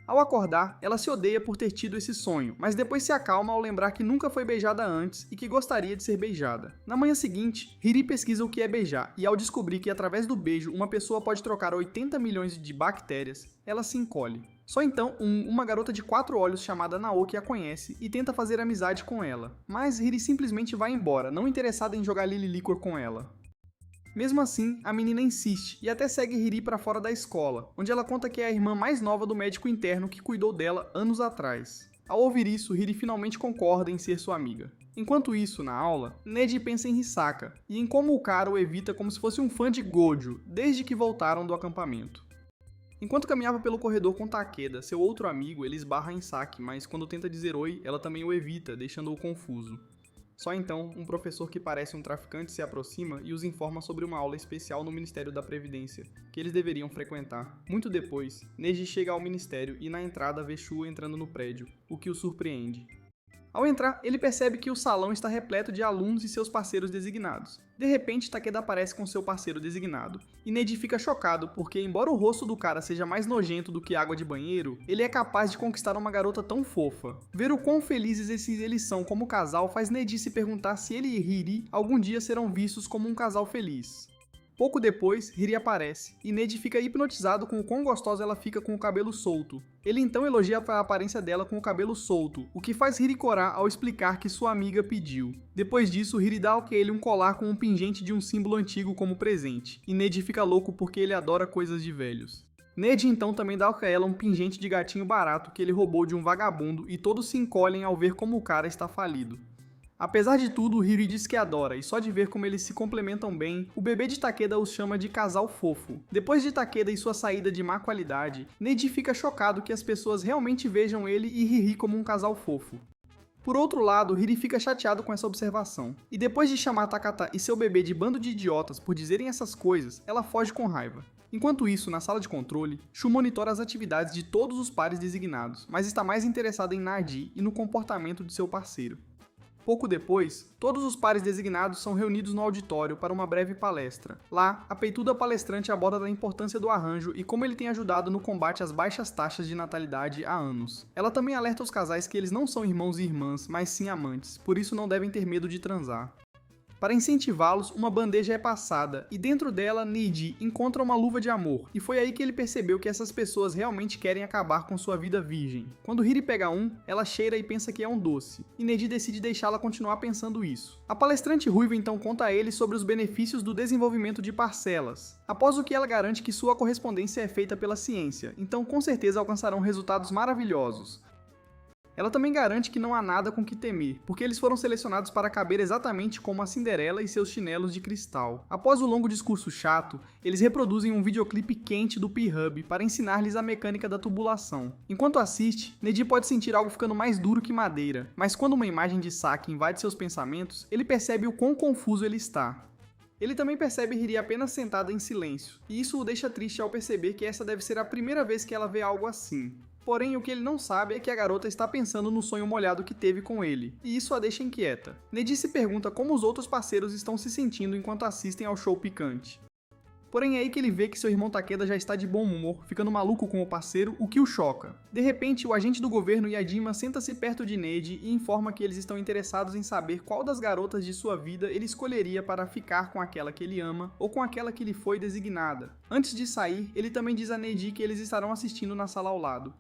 Ao acordar, ela se odeia por ter tido esse sonho, mas depois se acalma ao lembrar que nunca foi beijada antes e que gostaria de ser beijada. Na manhã seguinte, Hiri pesquisa o que é beijar, e ao descobrir que através do beijo uma pessoa pode trocar 80 milhões de bactérias, ela se encolhe. Só então, uma garota de 4 olhos chamada Naoki a conhece e tenta fazer amizade com ela, mas Hiri simplesmente vai embora, não interessada em jogar Lily Licor com ela. Mesmo assim, a menina insiste e até segue Hiri para fora da escola, onde ela conta que é a irmã mais nova do médico interno que cuidou dela anos atrás. Ao ouvir isso, Hiri finalmente concorda em ser sua amiga. Enquanto isso, na aula, Neji pensa em Hisaka e em como o cara o evita como se fosse um fã de Gojo, desde que voltaram do acampamento. Enquanto caminhava pelo corredor com Takeda, seu outro amigo, ele esbarra em Saki, mas quando tenta dizer oi, ela também o evita, deixando-o confuso. Só então, um professor que parece um traficante se aproxima e os informa sobre uma aula especial no Ministério da Previdência, que eles deveriam frequentar. Muito depois, Neji chega ao ministério e na entrada vê Shu entrando no prédio, o que o surpreende. Ao entrar, ele percebe que o salão está repleto de alunos e seus parceiros designados. De repente, Takeda aparece com seu parceiro designado, e Neji fica chocado porque, embora o rosto do cara seja mais nojento do que água de banheiro, ele é capaz de conquistar uma garota tão fofa. Ver o quão felizes eles são como casal faz Neji se perguntar se ele e Hiri algum dia serão vistos como um casal feliz. Pouco depois, Hiri aparece, e Neji fica hipnotizado com o quão gostosa ela fica com o cabelo solto. Ele então elogia a aparência dela com o cabelo solto, o que faz Hiri corar ao explicar que sua amiga pediu. Depois disso, Hiri dá a ele um colar com um pingente de um símbolo antigo como presente, e Neji fica louco porque ele adora coisas de velhos. Neji então também dá a ela um pingente de gatinho barato que ele roubou de um vagabundo e todos se encolhem ao ver como o cara está falido. Apesar de tudo, Hiri diz que adora, e só de ver como eles se complementam bem, o bebê de Takeda os chama de casal fofo. Depois de Takeda e sua saída de má qualidade, Neji fica chocado que as pessoas realmente vejam ele e Hiri como um casal fofo. Por outro lado, Hiri fica chateado com essa observação, e depois de chamar Takata e seu bebê de bando de idiotas por dizerem essas coisas, ela foge com raiva. Enquanto isso, na sala de controle, Shu monitora as atividades de todos os pares designados, mas está mais interessada em Nardi e no comportamento de seu parceiro. Pouco depois, todos os pares designados são reunidos no auditório para uma breve palestra. Lá, a peituda palestrante aborda a importância do arranjo e como ele tem ajudado no combate às baixas taxas de natalidade há anos. Ela também alerta os casais que eles não são irmãos e irmãs, mas sim amantes, por isso não devem ter medo de transar. Para incentivá-los, uma bandeja é passada, e dentro dela, Neji encontra uma luva de amor, e foi aí que ele percebeu que essas pessoas realmente querem acabar com sua vida virgem. Quando Hiri pega um, ela cheira e pensa que é um doce, e Neji decide deixá-la continuar pensando isso. A palestrante ruiva então conta a ele sobre os benefícios do desenvolvimento de parcelas, após o que ela garante que sua correspondência é feita pela ciência, então com certeza alcançarão resultados maravilhosos. Ela também garante que não há nada com que temer, porque eles foram selecionados para caber exatamente como a Cinderela e seus chinelos de cristal. Após o longo discurso chato, eles reproduzem um videoclipe quente do P-Hub para ensinar-lhes a mecânica da tubulação. Enquanto assiste, Neji pode sentir algo ficando mais duro que madeira, mas quando uma imagem de Saki invade seus pensamentos, ele percebe o quão confuso ele está. Ele também percebe Hiri apenas sentada em silêncio, e isso o deixa triste ao perceber que essa deve ser a primeira vez que ela vê algo assim. Porém, o que ele não sabe é que a garota está pensando no sonho molhado que teve com ele, e isso a deixa inquieta. Neji se pergunta como os outros parceiros estão se sentindo enquanto assistem ao show picante. Porém é aí que ele vê que seu irmão Takeda já está de bom humor, ficando maluco com o parceiro, o que o choca. De repente, o agente do governo Yajima senta-se perto de Neji e informa que eles estão interessados em saber qual das garotas de sua vida ele escolheria para ficar com aquela que ele ama ou com aquela que lhe foi designada. Antes de sair, ele também diz a Neji que eles estarão assistindo na sala ao lado.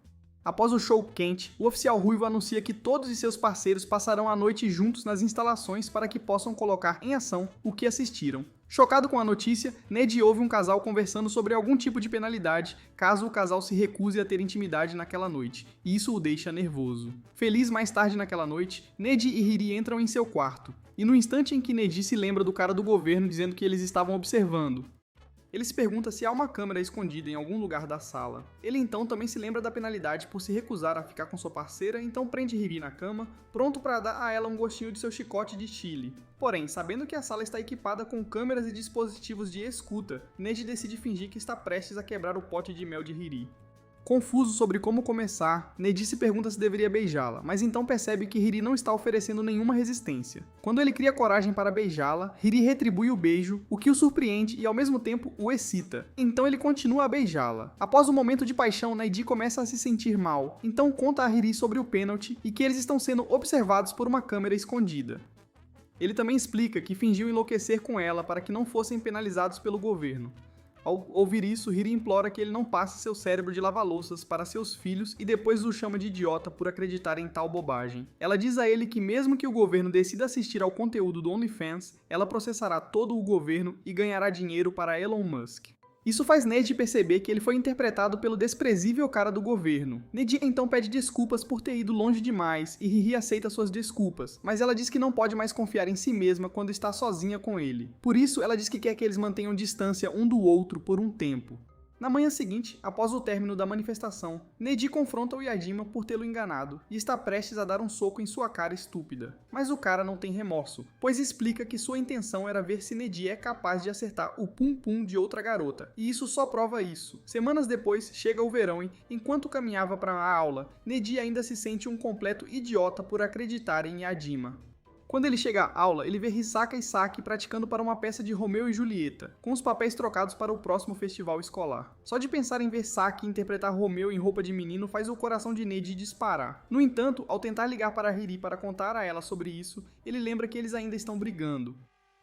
Após o show quente, o oficial ruivo anuncia que todos e seus parceiros passarão a noite juntos nas instalações para que possam colocar em ação o que assistiram. Chocado com a notícia, Neji ouve um casal conversando sobre algum tipo de penalidade caso o casal se recuse a ter intimidade naquela noite, e isso o deixa nervoso. Feliz mais tarde naquela noite, Neji e Hiri entram em seu quarto, e no instante em que Neji se lembra do cara do governo dizendo que eles estavam observando, ele se pergunta se há uma câmera escondida em algum lugar da sala. Ele então também se lembra da penalidade por se recusar a ficar com sua parceira, então prende Hiri na cama, pronto para dar a ela um gostinho de seu chicote de chile. Porém, sabendo que a sala está equipada com câmeras e dispositivos de escuta, Neji decide fingir que está prestes a quebrar o pote de mel de Hiri. Confuso sobre como começar, Neji se pergunta se deveria beijá-la, mas então percebe que Hiri não está oferecendo nenhuma resistência. Quando ele cria coragem para beijá-la, Hiri retribui o beijo, o que o surpreende e ao mesmo tempo o excita. Então ele continua a beijá-la. Após um momento de paixão, Neji começa a se sentir mal, então conta a Hiri sobre o pênalti e que eles estão sendo observados por uma câmera escondida. Ele também explica que fingiu enlouquecer com ela para que não fossem penalizados pelo governo. Ao ouvir isso, Hiri implora que ele não passe seu cérebro de lava-louças para seus filhos e depois o chama de idiota por acreditar em tal bobagem. Ela diz a ele que mesmo que o governo decida assistir ao conteúdo do OnlyFans, ela processará todo o governo e ganhará dinheiro para Elon Musk. Isso faz Neji perceber que ele foi interpretado pelo desprezível cara do governo. Neji então pede desculpas por ter ido longe demais e Hiri aceita suas desculpas, mas ela diz que não pode mais confiar em si mesma quando está sozinha com ele. Por isso, ela diz que quer que eles mantenham distância um do outro por um tempo. Na manhã seguinte, após o término da manifestação, Neji confronta o Yajima por tê-lo enganado e está prestes a dar um soco em sua cara estúpida. Mas o cara não tem remorso, pois explica que sua intenção era ver se Neji é capaz de acertar o pum-pum de outra garota, e isso só prova isso. Semanas depois, chega o verão e, enquanto caminhava para a aula, Neji ainda se sente um completo idiota por acreditar em Yajima. Quando ele chega à aula, ele vê Hisaka e Saki praticando para uma peça de Romeu e Julieta, com os papéis trocados para o próximo festival escolar. Só de pensar em ver Saki interpretar Romeu em roupa de menino faz o coração de Neji disparar. No entanto, ao tentar ligar para Hiri para contar a ela sobre isso, ele lembra que eles ainda estão brigando.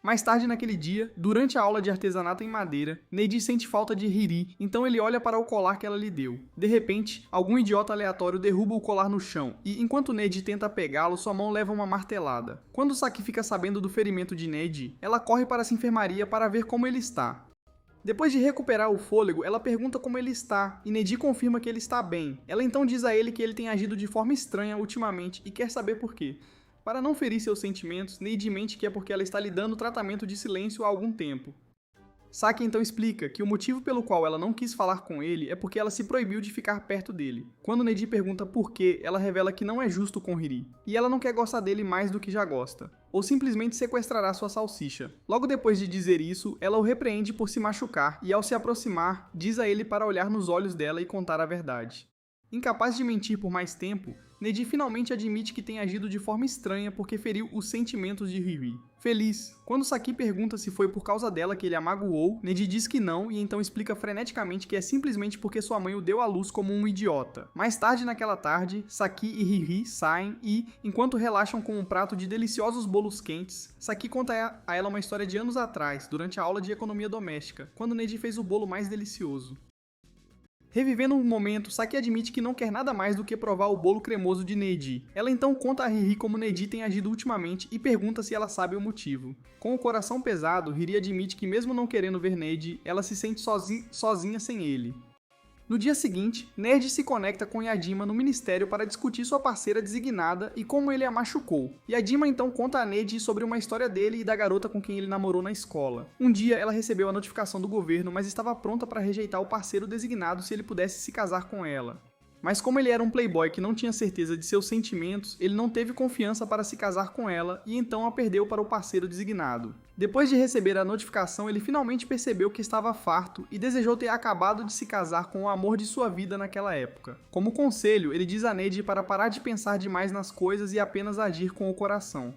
Mais tarde naquele dia, durante a aula de artesanato em madeira, Neji sente falta de Hiri, então ele olha para o colar que ela lhe deu. De repente, algum idiota aleatório derruba o colar no chão, e enquanto Neji tenta pegá-lo, sua mão leva uma martelada. Quando Saki fica sabendo do ferimento de Neji, ela corre para essa enfermaria para ver como ele está. Depois de recuperar o fôlego, ela pergunta como ele está, e Neji confirma que ele está bem. Ela então diz a ele que ele tem agido de forma estranha ultimamente e quer saber por quê. Para não ferir seus sentimentos, Neji mente que é porque ela está lhe dando tratamento de silêncio há algum tempo. Saki então explica que o motivo pelo qual ela não quis falar com ele é porque ela se proibiu de ficar perto dele. Quando Neji pergunta por quê, ela revela que não é justo com Hiri, e ela não quer gostar dele mais do que já gosta, ou simplesmente sequestrará sua salsicha. Logo depois de dizer isso, ela o repreende por se machucar e ao se aproximar, diz a ele para olhar nos olhos dela e contar a verdade. Incapaz de mentir por mais tempo, Neji finalmente admite que tem agido de forma estranha porque feriu os sentimentos de Hiri. Feliz, quando Saki pergunta se foi por causa dela que ele a magoou, Neji diz que não e então explica freneticamente que é simplesmente porque sua mãe o deu à luz como um idiota. Mais tarde naquela tarde, Saki e Hiri saem e, enquanto relaxam com um prato de deliciosos bolos quentes, Saki conta a ela uma história de anos atrás, durante a aula de economia doméstica, quando Neji fez o bolo mais delicioso. Revivendo um momento, Saki admite que não quer nada mais do que provar o bolo cremoso de Neji. Ela então conta a Hiri como Neji tem agido ultimamente e pergunta se ela sabe o motivo. Com o coração pesado, Hiri admite que mesmo não querendo ver Neji, ela se sente sozinha sem ele. No dia seguinte, Neji se conecta com Yadima no ministério para discutir sua parceira designada e como ele a machucou. Yadima então conta a Neji sobre uma história dele e da garota com quem ele namorou na escola. Um dia ela recebeu a notificação do governo, mas estava pronta para rejeitar o parceiro designado se ele pudesse se casar com ela. Mas como ele era um playboy que não tinha certeza de seus sentimentos, ele não teve confiança para se casar com ela e então a perdeu para o parceiro designado. Depois de receber a notificação, ele finalmente percebeu que estava farto e desejou ter acabado de se casar com o amor de sua vida naquela época. Como conselho, ele diz a Neji para parar de pensar demais nas coisas e apenas agir com o coração.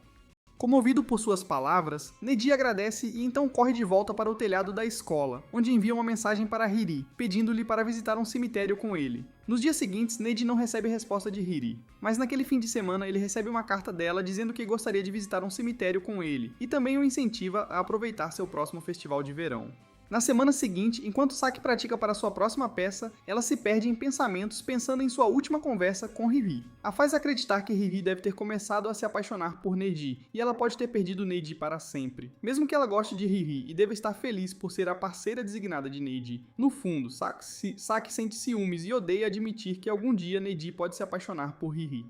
Comovido por suas palavras, Neji agradece e então corre de volta para o telhado da escola, onde envia uma mensagem para Hiri, pedindo-lhe para visitar um cemitério com ele. Nos dias seguintes, Neji não recebe resposta de Hiri, mas naquele fim de semana ele recebe uma carta dela dizendo que gostaria de visitar um cemitério com ele, e também o incentiva a aproveitar seu próximo festival de verão. Na semana seguinte, enquanto Saki pratica para sua próxima peça, ela se perde em pensamentos pensando em sua última conversa com Hiri. A faz acreditar que Hiri deve ter começado a se apaixonar por Neji, e ela pode ter perdido Neji para sempre. Mesmo que ela goste de Hiri e deva estar feliz por ser a parceira designada de Neji, no fundo, Saki sente ciúmes e odeia admitir que algum dia Neji pode se apaixonar por Hiri.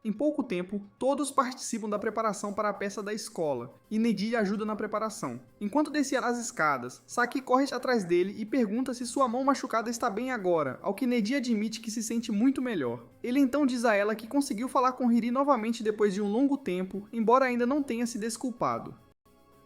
Em pouco tempo, todos participam da preparação para a peça da escola, e Neji ajuda na preparação. Enquanto descia as escadas, Saki corre atrás dele e pergunta se sua mão machucada está bem agora, ao que Neji admite que se sente muito melhor. Ele então diz a ela que conseguiu falar com Hiri novamente depois de um longo tempo, embora ainda não tenha se desculpado.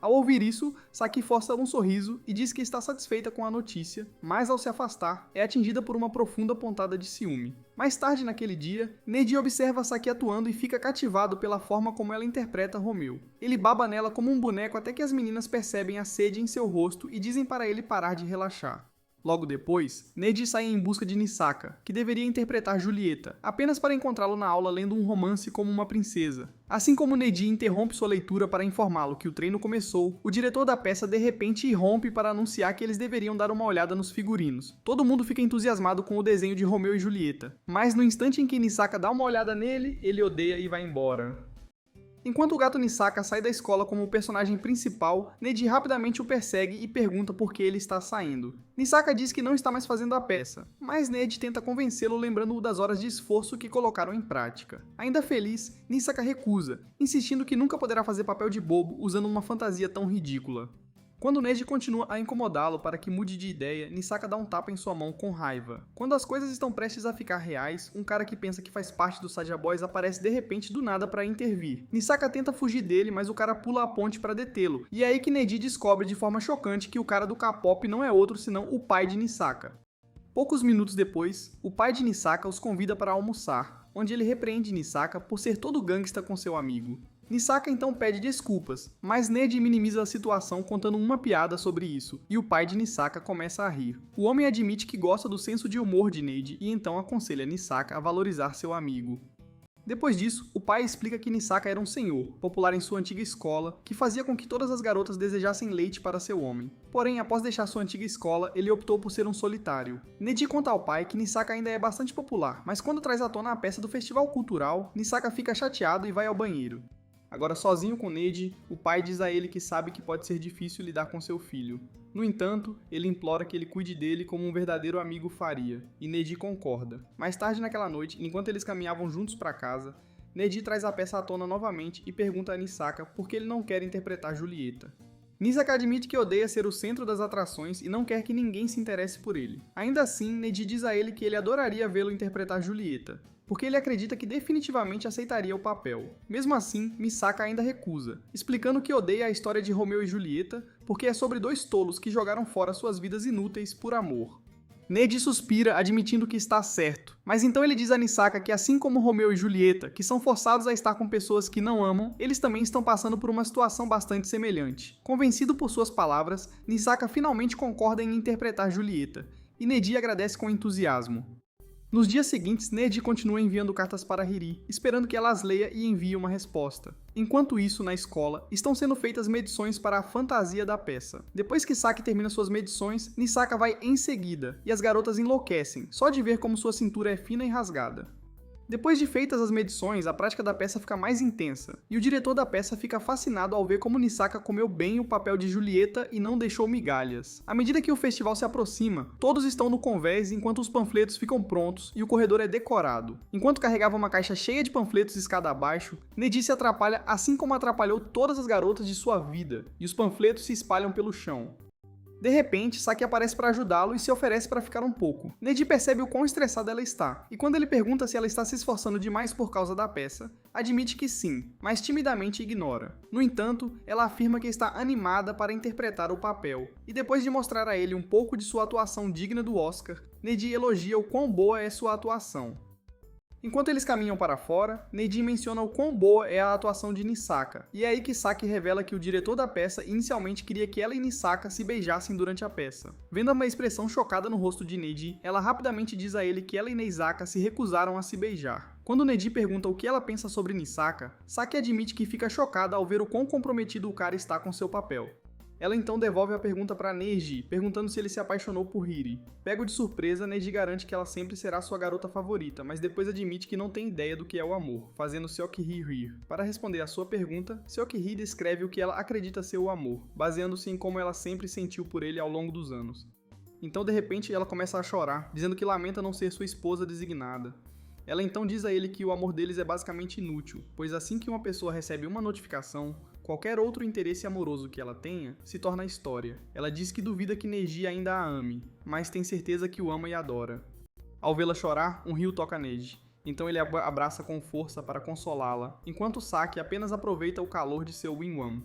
Ao ouvir isso, Saki força um sorriso e diz que está satisfeita com a notícia, mas ao se afastar, é atingida por uma profunda pontada de ciúme. Mais tarde naquele dia, Neji observa Saki atuando e fica cativado pela forma como ela interpreta Romeu. Ele baba nela como um boneco até que as meninas percebem a sede em seu rosto e dizem para ele parar de relaxar. Logo depois, Neji sai em busca de Nisaka, que deveria interpretar Julieta, apenas para encontrá-lo na aula lendo um romance como uma princesa. Assim como Neji interrompe sua leitura para informá-lo que o treino começou, o diretor da peça de repente irrompe para anunciar que eles deveriam dar uma olhada nos figurinos. Todo mundo fica entusiasmado com o desenho de Romeu e Julieta, mas no instante em que Nisaka dá uma olhada nele, ele odeia e vai embora. Enquanto o gato Nisaka sai da escola como o personagem principal, Neji rapidamente o persegue e pergunta por que ele está saindo. Nisaka diz que não está mais fazendo a peça, mas Neji tenta convencê-lo lembrando-o das horas de esforço que colocaram em prática. Ainda feliz, Nisaka recusa, insistindo que nunca poderá fazer papel de bobo usando uma fantasia tão ridícula. Quando Neji continua a incomodá-lo para que mude de ideia, Nisaka dá um tapa em sua mão com raiva. Quando as coisas estão prestes a ficar reais, um cara que pensa que faz parte dos Sadia Boys aparece de repente do nada para intervir. Nisaka tenta fugir dele, mas o cara pula a ponte para detê-lo, e é aí que Neji descobre de forma chocante que o cara do K-pop não é outro senão o pai de Nisaka. Poucos minutos depois, o pai de Nisaka os convida para almoçar, onde ele repreende Nisaka por ser todo gangsta com seu amigo. Nisaka então pede desculpas, mas Neji minimiza a situação contando uma piada sobre isso, e o pai de Nisaka começa a rir. O homem admite que gosta do senso de humor de Neji e então aconselha Nisaka a valorizar seu amigo. Depois disso, o pai explica que Nisaka era um senhor, popular em sua antiga escola, que fazia com que todas as garotas desejassem leite para seu homem. Porém, após deixar sua antiga escola, ele optou por ser um solitário. Neji conta ao pai que Nisaka ainda é bastante popular, mas quando traz à tona a peça do festival cultural, Nisaka fica chateado e vai ao banheiro. Agora, sozinho com Neji, o pai diz a ele que sabe que pode ser difícil lidar com seu filho. No entanto, ele implora que ele cuide dele como um verdadeiro amigo faria, e Neji concorda. Mais tarde naquela noite, enquanto eles caminhavam juntos para casa, Neji traz a peça à tona novamente e pergunta a Nisaka por que ele não quer interpretar Julieta. Nisaka admite que odeia ser o centro das atrações e não quer que ninguém se interesse por ele. Ainda assim, Neji diz a ele que ele adoraria vê-lo interpretar Julieta, porque ele acredita que definitivamente aceitaria o papel. Mesmo assim, Misaka ainda recusa, explicando que odeia a história de Romeu e Julieta porque é sobre dois tolos que jogaram fora suas vidas inúteis por amor. Neji suspira, admitindo que está certo, mas então ele diz a Nisaka que assim como Romeu e Julieta, que são forçados a estar com pessoas que não amam, eles também estão passando por uma situação bastante semelhante. Convencido por suas palavras, Nisaka finalmente concorda em interpretar Julieta, e Neji agradece com entusiasmo. Nos dias seguintes, Neji continua enviando cartas para Hiri, esperando que ela as leia e envie uma resposta. Enquanto isso, na escola, estão sendo feitas medições para a fantasia da peça. Depois que Saki termina suas medições, Nisaka vai em seguida, e as garotas enlouquecem, só de ver como sua cintura é fina e rasgada. Depois de feitas as medições, a prática da peça fica mais intensa, e o diretor da peça fica fascinado ao ver como Nisaka comeu bem o papel de Julieta e não deixou migalhas. À medida que o festival se aproxima, todos estão no convés enquanto os panfletos ficam prontos e o corredor é decorado. Enquanto carregava uma caixa cheia de panfletos escada abaixo, Neji se atrapalha assim como atrapalhou todas as garotas de sua vida, e os panfletos se espalham pelo chão. De repente, Saki aparece para ajudá-lo e se oferece para ficar um pouco. Neji percebe o quão estressada ela está, e quando ele pergunta se ela está se esforçando demais por causa da peça, admite que sim, mas timidamente ignora. No entanto, ela afirma que está animada para interpretar o papel, e depois de mostrar a ele um pouco de sua atuação digna do Oscar, Neji elogia o quão boa é sua atuação. Enquanto eles caminham para fora, Neji menciona o quão boa é a atuação de Nisaka, e é aí que Saki revela que o diretor da peça inicialmente queria que ela e Nisaka se beijassem durante a peça. Vendo uma expressão chocada no rosto de Neji, ela rapidamente diz a ele que ela e Neizaka se recusaram a se beijar. Quando Neji pergunta o que ela pensa sobre Nisaka, Saki admite que fica chocada ao ver o quão comprometido o cara está com seu papel. Ela então devolve a pergunta para Neji, perguntando se ele se apaixonou por Hiri. Pego de surpresa, Neji garante que ela sempre será sua garota favorita, mas depois admite que não tem ideia do que é o amor, fazendo Seokri rir. Para responder à sua pergunta, Seokri descreve o que ela acredita ser o amor, baseando-se em como ela sempre sentiu por ele ao longo dos anos. Então, de repente, ela começa a chorar, dizendo que lamenta não ser sua esposa designada. Ela então diz a ele que o amor deles é basicamente inútil, pois assim que uma pessoa recebe uma notificação, qualquer outro interesse amoroso que ela tenha se torna história. Ela diz que duvida que Neji ainda a ame, mas tem certeza que o ama e adora. Ao vê-la chorar, um rio toca Neji, então ele a abraça com força para consolá-la, enquanto Saki apenas aproveita o calor de seu wingman.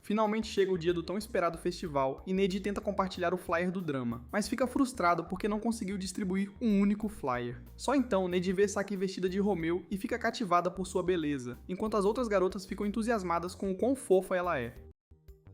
Finalmente chega o dia do tão esperado festival e Neji tenta compartilhar o flyer do drama, mas fica frustrado porque não conseguiu distribuir um único flyer. Só então Neji vê Saki vestida de Romeu e fica cativada por sua beleza, enquanto as outras garotas ficam entusiasmadas com o quão fofa ela é.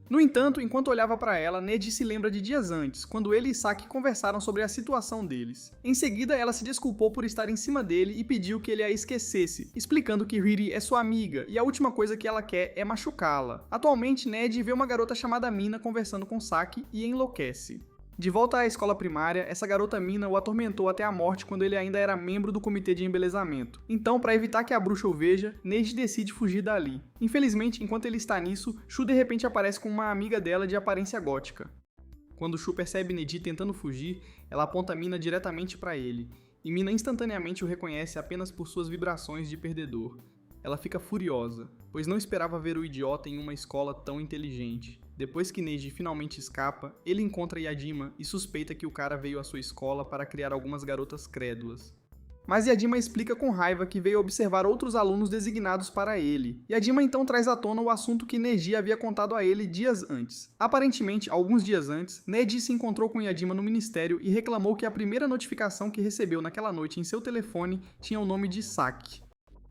No entanto, enquanto olhava para ela, Neji se lembra de dias antes, quando ele e Saki conversaram sobre a situação deles. Em seguida, ela se desculpou por estar em cima dele e pediu que ele a esquecesse, explicando que Hiri é sua amiga e a última coisa que ela quer é machucá-la. Atualmente, Neji vê uma garota chamada Mina conversando com Saki e enlouquece. De volta à escola primária, essa garota Mina o atormentou até a morte quando ele ainda era membro do comitê de embelezamento. Então, para evitar que a bruxa o veja, Neji decide fugir dali. Infelizmente, enquanto ele está nisso, Shu de repente aparece com uma amiga dela de aparência gótica. Quando Shu percebe Neji tentando fugir, ela aponta Mina diretamente para ele, e Mina instantaneamente o reconhece apenas por suas vibrações de perdedor. Ela fica furiosa, pois não esperava ver o idiota em uma escola tão inteligente. Depois que Neji finalmente escapa, ele encontra Yadima e suspeita que o cara veio à sua escola para criar algumas garotas crédulas. Mas Yadima explica com raiva que veio observar outros alunos designados para ele. Yadima então traz à tona o assunto que Neji havia contado a ele dias antes. Aparentemente, alguns dias antes, Neji se encontrou com Yadima no ministério e reclamou que a primeira notificação que recebeu naquela noite em seu telefone tinha o nome de Saki.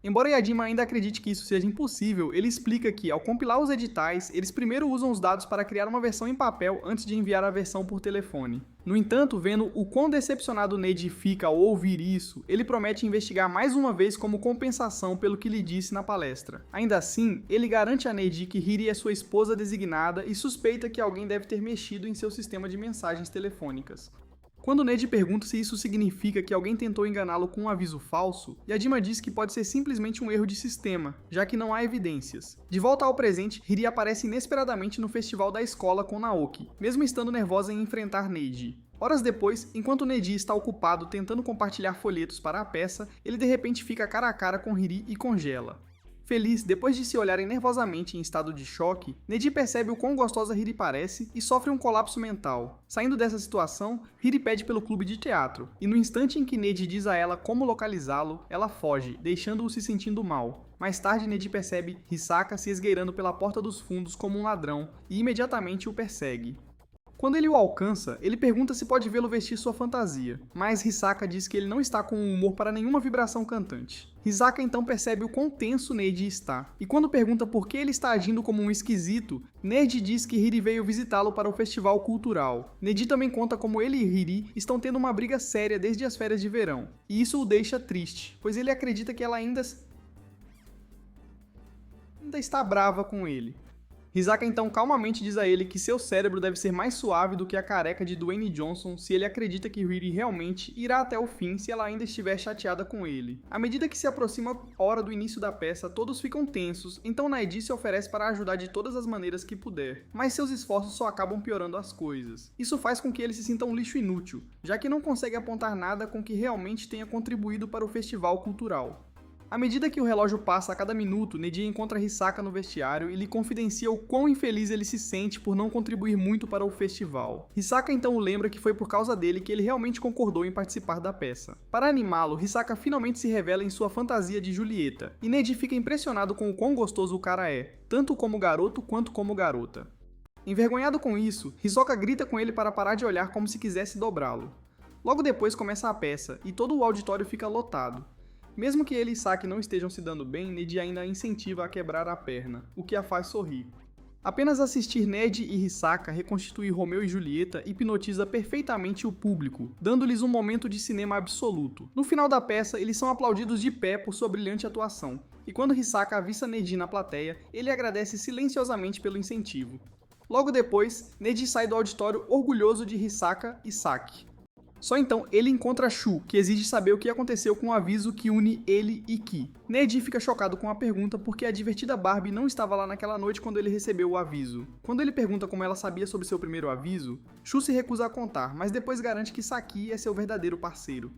Embora Yajima ainda acredite que isso seja impossível, ele explica que, ao compilar os editais, eles primeiro usam os dados para criar uma versão em papel antes de enviar a versão por telefone. No entanto, vendo o quão decepcionado Neji fica ao ouvir isso, ele promete investigar mais uma vez como compensação pelo que lhe disse na palestra. Ainda assim, ele garante a Neji que Hiri é sua esposa designada e suspeita que alguém deve ter mexido em seu sistema de mensagens telefônicas. Quando Neji pergunta se isso significa que alguém tentou enganá-lo com um aviso falso, Yajima diz que pode ser simplesmente um erro de sistema, já que não há evidências. De volta ao presente, Hiri aparece inesperadamente no festival da escola com Naoki, mesmo estando nervosa em enfrentar Neji. Horas depois, enquanto Neji está ocupado tentando compartilhar folhetos para a peça, ele de repente fica cara a cara com Hiri e congela. Feliz, depois de se olharem nervosamente em estado de choque, Neji percebe o quão gostosa Hiri parece e sofre um colapso mental. Saindo dessa situação, Hiri pede pelo clube de teatro, e no instante em que Neji diz a ela como localizá-lo, ela foge, deixando-o se sentindo mal. Mais tarde, Neji percebe Hisaka se esgueirando pela porta dos fundos como um ladrão, e imediatamente o persegue. Quando ele o alcança, ele pergunta se pode vê-lo vestir sua fantasia, mas Hisaka diz que ele não está com humor para nenhuma vibração cantante. Hisaka então percebe o quão tenso Neji está, e quando pergunta por que ele está agindo como um esquisito, Neji diz que Hiri veio visitá-lo para o festival cultural. Neji também conta como ele e Hiri estão tendo uma briga séria desde as férias de verão, e isso o deixa triste, pois ele acredita que ela ainda está brava com ele. Hisaka então calmamente diz a ele que seu cérebro deve ser mais suave do que a careca de Dwayne Johnson se ele acredita que Hiri realmente irá até o fim se ela ainda estiver chateada com ele. À medida que se aproxima a hora do início da peça, todos ficam tensos, então Neji se oferece para ajudar de todas as maneiras que puder, mas seus esforços só acabam piorando as coisas. Isso faz com que ele se sinta um lixo inútil, já que não consegue apontar nada com que realmente tenha contribuído para o festival cultural. À medida que o relógio passa a cada minuto, Neji encontra Hisaka no vestiário e lhe confidencia o quão infeliz ele se sente por não contribuir muito para o festival. Hisaka então o lembra que foi por causa dele que ele realmente concordou em participar da peça. Para animá-lo, Hisaka finalmente se revela em sua fantasia de Julieta, e Neji fica impressionado com o quão gostoso o cara é, tanto como garoto quanto como garota. Envergonhado com isso, Hisoka grita com ele para parar de olhar como se quisesse dobrá-lo. Logo depois começa a peça, e todo o auditório fica lotado. Mesmo que ele e Saki não estejam se dando bem, Neji ainda a incentiva a quebrar a perna, o que a faz sorrir. Apenas assistir Neji e Hisaka reconstituir Romeu e Julieta hipnotiza perfeitamente o público, dando-lhes um momento de cinema absoluto. No final da peça, eles são aplaudidos de pé por sua brilhante atuação, e quando Hisaka avista Neji na plateia, ele agradece silenciosamente pelo incentivo. Logo depois, Neji sai do auditório orgulhoso de Hisaka e Saki. Só então ele encontra Shu, que exige saber o que aconteceu com o aviso que une ele e Ki. Neji fica chocado com a pergunta porque a divertida Barbie não estava lá naquela noite quando ele recebeu o aviso. Quando ele pergunta como ela sabia sobre seu primeiro aviso, Shu se recusa a contar, mas depois garante que Saki é seu verdadeiro parceiro.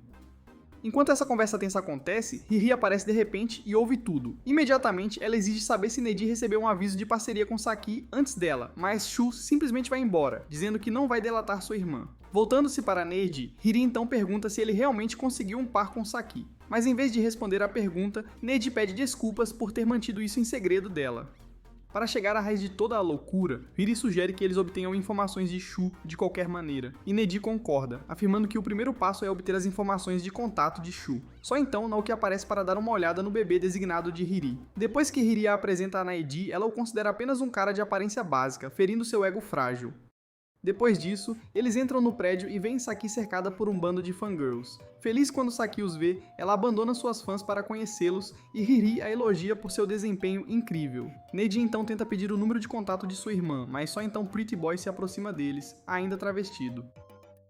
Enquanto essa conversa tensa acontece, Hiri aparece de repente e ouve tudo. Imediatamente, ela exige saber se Neji recebeu um aviso de parceria com Saki antes dela, mas Shu simplesmente vai embora, dizendo que não vai delatar sua irmã. Voltando-se para Neji, Hiri então pergunta se ele realmente conseguiu um par com Saki. Mas em vez de responder à pergunta, Neji pede desculpas por ter mantido isso em segredo dela. Para chegar à raiz de toda a loucura, Hiri sugere que eles obtenham informações de Shu de qualquer maneira, e Neji concorda, afirmando que o primeiro passo é obter as informações de contato de Shu. Só então Naoki aparece para dar uma olhada no bebê designado de Hiri. Depois que Hiri a apresenta a Neji, ela o considera apenas um cara de aparência básica, ferindo seu ego frágil. Depois disso, eles entram no prédio e veem Saki cercada por um bando de fangirls. Feliz quando Saki os vê, ela abandona suas fãs para conhecê-los e Hiri a elogia por seu desempenho incrível. Neji então tenta pedir o número de contato de sua irmã, mas só então Pretty Boy se aproxima deles, ainda travestido.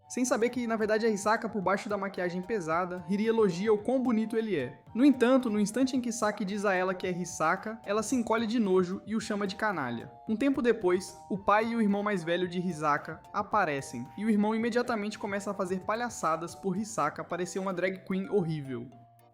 Sem saber que na verdade é Hisaka por baixo da maquiagem pesada, Hiri elogia o quão bonito ele é. No entanto, no instante em que Saki diz a ela que é Hisaka, ela se encolhe de nojo e o chama de canalha. Um tempo depois, o pai e o irmão mais velho de Hisaka aparecem, e o irmão imediatamente começa a fazer palhaçadas por Hisaka parecer uma drag queen horrível.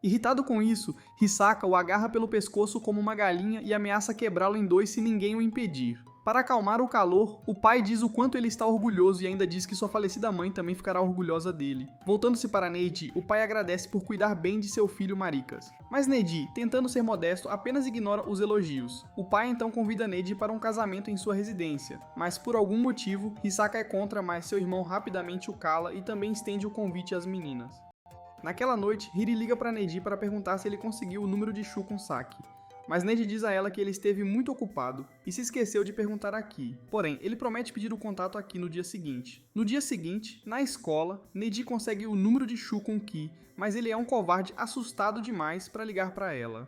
Irritado com isso, Hisaka o agarra pelo pescoço como uma galinha e ameaça quebrá-lo em dois se ninguém o impedir. Para acalmar o calor, o pai diz o quanto ele está orgulhoso e ainda diz que sua falecida mãe também ficará orgulhosa dele. Voltando-se para Neji, o pai agradece por cuidar bem de seu filho Maricas. Mas Neji, tentando ser modesto, apenas ignora os elogios. O pai então convida Neji para um casamento em sua residência, mas por algum motivo, Hisaka é contra, mas seu irmão rapidamente o cala e também estende o convite às meninas. Naquela noite, Hiri liga para Neji para perguntar se ele conseguiu o número de Shu com Saki. Mas Neji diz a ela que ele esteve muito ocupado e se esqueceu de perguntar a Ki. Porém, ele promete pedir o contato a Ki no dia seguinte. No dia seguinte, na escola, Neji consegue o número de Shu com Ki, mas ele é um covarde assustado demais para ligar para ela.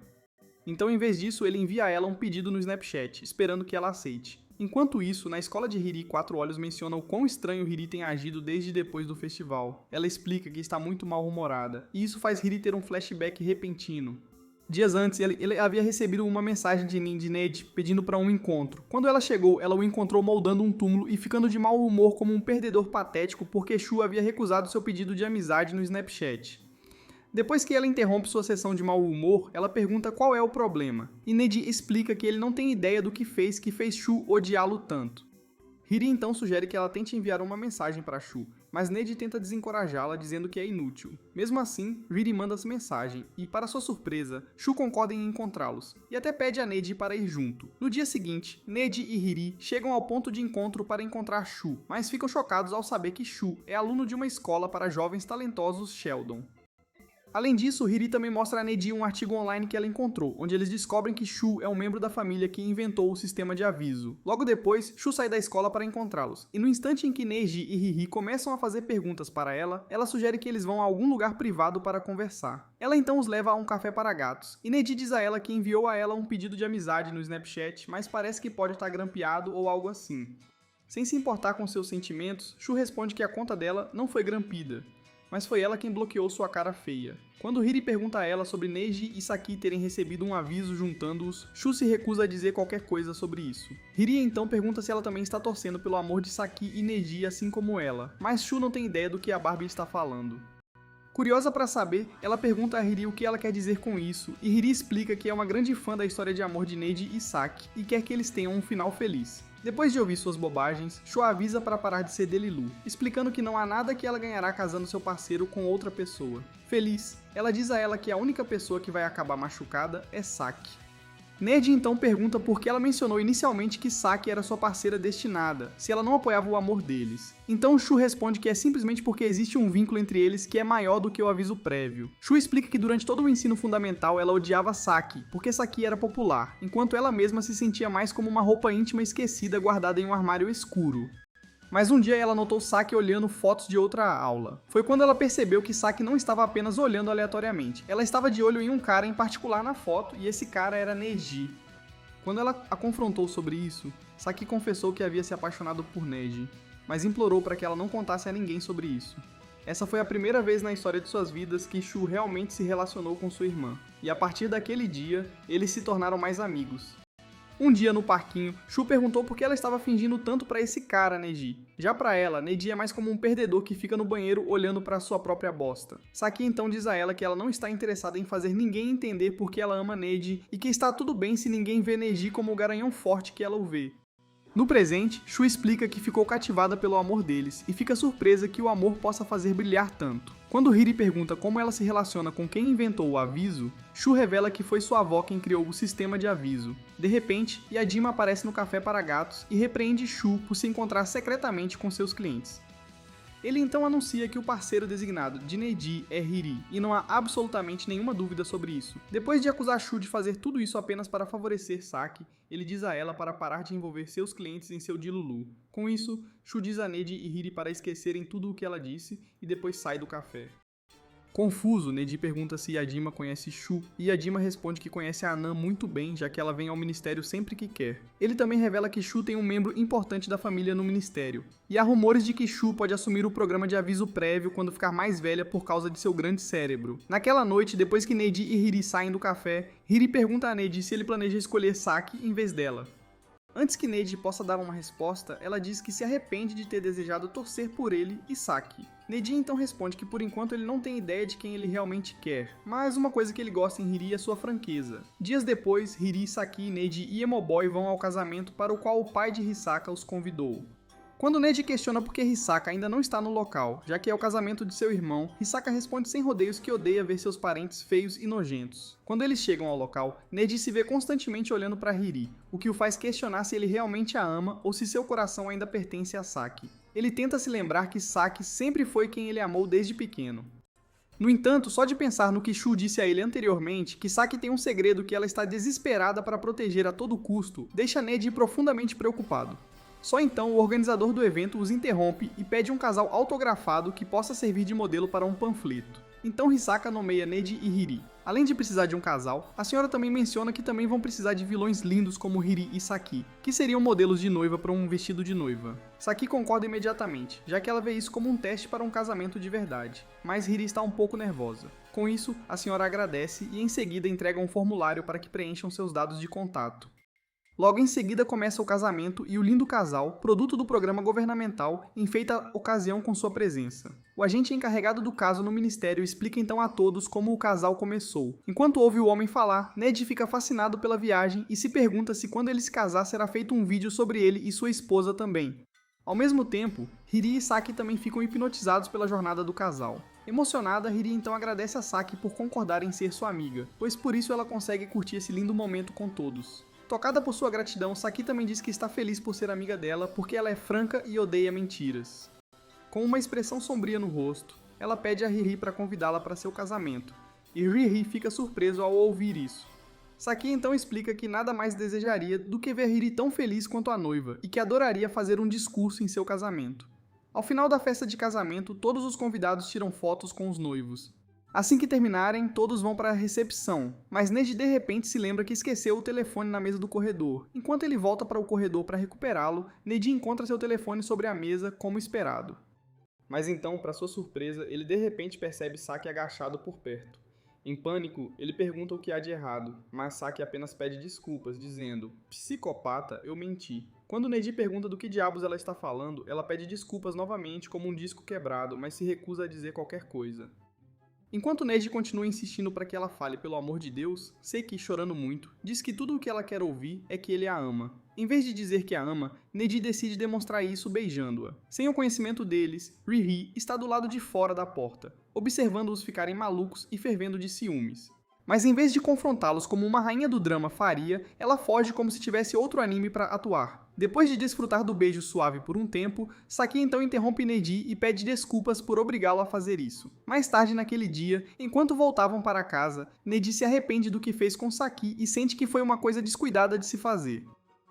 Então, em vez disso, ele envia a ela um pedido no Snapchat, esperando que ela aceite. Enquanto isso, na escola de Hiri, Quatro Olhos menciona o quão estranho Hiri tem agido desde depois do festival. Ela explica que está muito mal-humorada, e isso faz Hiri ter um flashback repentino. Dias antes, ele havia recebido uma mensagem de Neji pedindo para um encontro. Quando ela chegou, ela o encontrou moldando um túmulo e ficando de mau humor como um perdedor patético porque Shu havia recusado seu pedido de amizade no Snapchat. Depois que ela interrompe sua sessão de mau humor, ela pergunta qual é o problema, e Neji explica que ele não tem ideia do que fez Shu odiá-lo tanto. Hiri então sugere que ela tente enviar uma mensagem para Shu, mas Neji tenta desencorajá-la dizendo que é inútil. Mesmo assim, Hiri manda essa mensagem e, para sua surpresa, Shu concorda em encontrá-los, e até pede a Neji para ir junto. No dia seguinte, Neji e Hiri chegam ao ponto de encontro para encontrar Shu, mas ficam chocados ao saber que Shu é aluno de uma escola para jovens talentosos Sheldon. Além disso, Hiri também mostra a Neji um artigo online que ela encontrou, onde eles descobrem que Shu é um membro da família que inventou o sistema de aviso. Logo depois, Shu sai da escola para encontrá-los, e no instante em que Neji e Hiri começam a fazer perguntas para ela, ela sugere que eles vão a algum lugar privado para conversar. Ela então os leva a um café para gatos, e Neji diz a ela que enviou a ela um pedido de amizade no Snapchat, mas parece que pode estar grampeado ou algo assim. Sem se importar com seus sentimentos, Shu responde que a conta dela não foi grampida, mas foi ela quem bloqueou sua cara feia. Quando Hiri pergunta a ela sobre Neji e Saki terem recebido um aviso juntando-os, Shu se recusa a dizer qualquer coisa sobre isso. Hiri então pergunta se ela também está torcendo pelo amor de Saki e Neji assim como ela, mas Shu não tem ideia do que a Barbie está falando. Curiosa para saber, ela pergunta a Hiri o que ela quer dizer com isso, e Hiri explica que é uma grande fã da história de amor de Neji e Saki, e quer que eles tenham um final feliz. Depois de ouvir suas bobagens, Shu avisa para parar de ser Delilu, explicando que não há nada que ela ganhará casando seu parceiro com outra pessoa. Feliz, ela diz a ela que a única pessoa que vai acabar machucada é Saki. Neji então pergunta por que ela mencionou inicialmente que Saki era sua parceira destinada, se ela não apoiava o amor deles. Então Shu responde que é simplesmente porque existe um vínculo entre eles que é maior do que o aviso prévio. Shu explica que durante todo o ensino fundamental ela odiava Saki, porque Saki era popular, enquanto ela mesma se sentia mais como uma roupa íntima esquecida guardada em um armário escuro. Mas um dia ela notou Saki olhando fotos de outra aula. Foi quando ela percebeu que Saki não estava apenas olhando aleatoriamente. Ela estava de olho em um cara em particular na foto, e esse cara era Neji. Quando ela a confrontou sobre isso, Saki confessou que havia se apaixonado por Neji, mas implorou para que ela não contasse a ninguém sobre isso. Essa foi a primeira vez na história de suas vidas que Shu realmente se relacionou com sua irmã, e a partir daquele dia, eles se tornaram mais amigos. Um dia no parquinho, Shu perguntou por que ela estava fingindo tanto pra esse cara, Neji. Já pra ela, Neji é mais como um perdedor que fica no banheiro olhando pra sua própria bosta. Saki então diz a ela que ela não está interessada em fazer ninguém entender por que ela ama Neji e que está tudo bem se ninguém vê Neji como o garanhão forte que ela o vê. No presente, Shu explica que ficou cativada pelo amor deles e fica surpresa que o amor possa fazer brilhar tanto. Quando Hiri pergunta como ela se relaciona com quem inventou o aviso, Shu revela que foi sua avó quem criou o sistema de aviso. De repente, Yadima aparece no café para gatos e repreende Shu por se encontrar secretamente com seus clientes. Ele então anuncia que o parceiro designado de Neji é Hiri, e não há absolutamente nenhuma dúvida sobre isso. Depois de acusar Shu de fazer tudo isso apenas para favorecer Saki, ele diz a ela para parar de envolver seus clientes em seu dilulu. Com isso, Shu diz a Neji e Hiri para esquecerem tudo o que ela disse e depois sai do café. Confuso, Neji pergunta se Yadima conhece Shu, e Yadima responde que conhece a Anan muito bem, já que ela vem ao ministério sempre que quer. Ele também revela que Shu tem um membro importante da família no ministério, e há rumores de que Shu pode assumir o programa de aviso prévio quando ficar mais velha por causa de seu grande cérebro. Naquela noite, depois que Neji e Hiri saem do café, Hiri pergunta a Neji se ele planeja escolher Saki em vez dela. Antes que Neji possa dar uma resposta, ela diz que se arrepende de ter desejado torcer por ele e Saki. Neji então responde que por enquanto ele não tem ideia de quem ele realmente quer, mas uma coisa que ele gosta em Hiri é sua franqueza. Dias depois, Hiri, Saki, Neji e Emoboy vão ao casamento para o qual o pai de Hisaka os convidou. Quando Neji questiona por que Hisaka ainda não está no local, já que é o casamento de seu irmão, Hisaka responde sem rodeios que odeia ver seus parentes feios e nojentos. Quando eles chegam ao local, Neji se vê constantemente olhando para Hiri, o que o faz questionar se ele realmente a ama ou se seu coração ainda pertence a Saki. Ele tenta se lembrar que Saki sempre foi quem ele amou desde pequeno. No entanto, só de pensar no que Shu disse a ele anteriormente, que Saki tem um segredo que ela está desesperada para proteger a todo custo, deixa Neji profundamente preocupado. Só então o organizador do evento os interrompe e pede um casal autografado que possa servir de modelo para um panfleto. Então Hisaka nomeia Neji e Hiri. Além de precisar de um casal, a senhora também menciona que também vão precisar de vilões lindos como Hiri e Saki, que seriam modelos de noiva para um vestido de noiva. Saki concorda imediatamente, já que ela vê isso como um teste para um casamento de verdade, mas Hiri está um pouco nervosa. Com isso, a senhora agradece e em seguida entrega um formulário para que preencham seus dados de contato. Logo em seguida começa o casamento e o lindo casal, produto do programa governamental, enfeita a ocasião com sua presença. O agente encarregado do caso no ministério explica então a todos como o casal começou. Enquanto ouve o homem falar, Neji fica fascinado pela viagem e se pergunta se quando ele se casar será feito um vídeo sobre ele e sua esposa também. Ao mesmo tempo, Hiri e Saki também ficam hipnotizados pela jornada do casal. Emocionada, Hiri então agradece a Saki por concordar em ser sua amiga, pois por isso ela consegue curtir esse lindo momento com todos. Tocada por sua gratidão, Saki também diz que está feliz por ser amiga dela porque ela é franca e odeia mentiras. Com uma expressão sombria no rosto, ela pede a Hiri para convidá-la para seu casamento, e Hiri fica surpreso ao ouvir isso. Saki então explica que nada mais desejaria do que ver Hiri tão feliz quanto a noiva e que adoraria fazer um discurso em seu casamento. Ao final da festa de casamento, todos os convidados tiram fotos com os noivos. Assim que terminarem, todos vão para a recepção, mas Neji de repente se lembra que esqueceu o telefone na mesa do corredor. Enquanto ele volta para o corredor para recuperá-lo, Neji encontra seu telefone sobre a mesa, como esperado. Mas então, para sua surpresa, ele de repente percebe Saki agachado por perto. Em pânico, ele pergunta o que há de errado, mas Saki apenas pede desculpas, dizendo: "Psicopata, eu menti." Quando Neji pergunta do que diabos ela está falando, ela pede desculpas novamente como um disco quebrado, mas se recusa a dizer qualquer coisa. Enquanto Neji continua insistindo para que ela fale pelo amor de Deus, Seki, chorando muito, diz que tudo o que ela quer ouvir é que ele a ama. Em vez de dizer que a ama, Neji decide demonstrar isso beijando-a. Sem o conhecimento deles, Riri está do lado de fora da porta, observando-os ficarem malucos e fervendo de ciúmes. Mas em vez de confrontá-los como uma rainha do drama faria, ela foge como se tivesse outro anime para atuar. Depois de desfrutar do beijo suave por um tempo, Saki então interrompe Neji e pede desculpas por obrigá-lo a fazer isso. Mais tarde naquele dia, enquanto voltavam para casa, Neji se arrepende do que fez com Saki e sente que foi uma coisa descuidada de se fazer.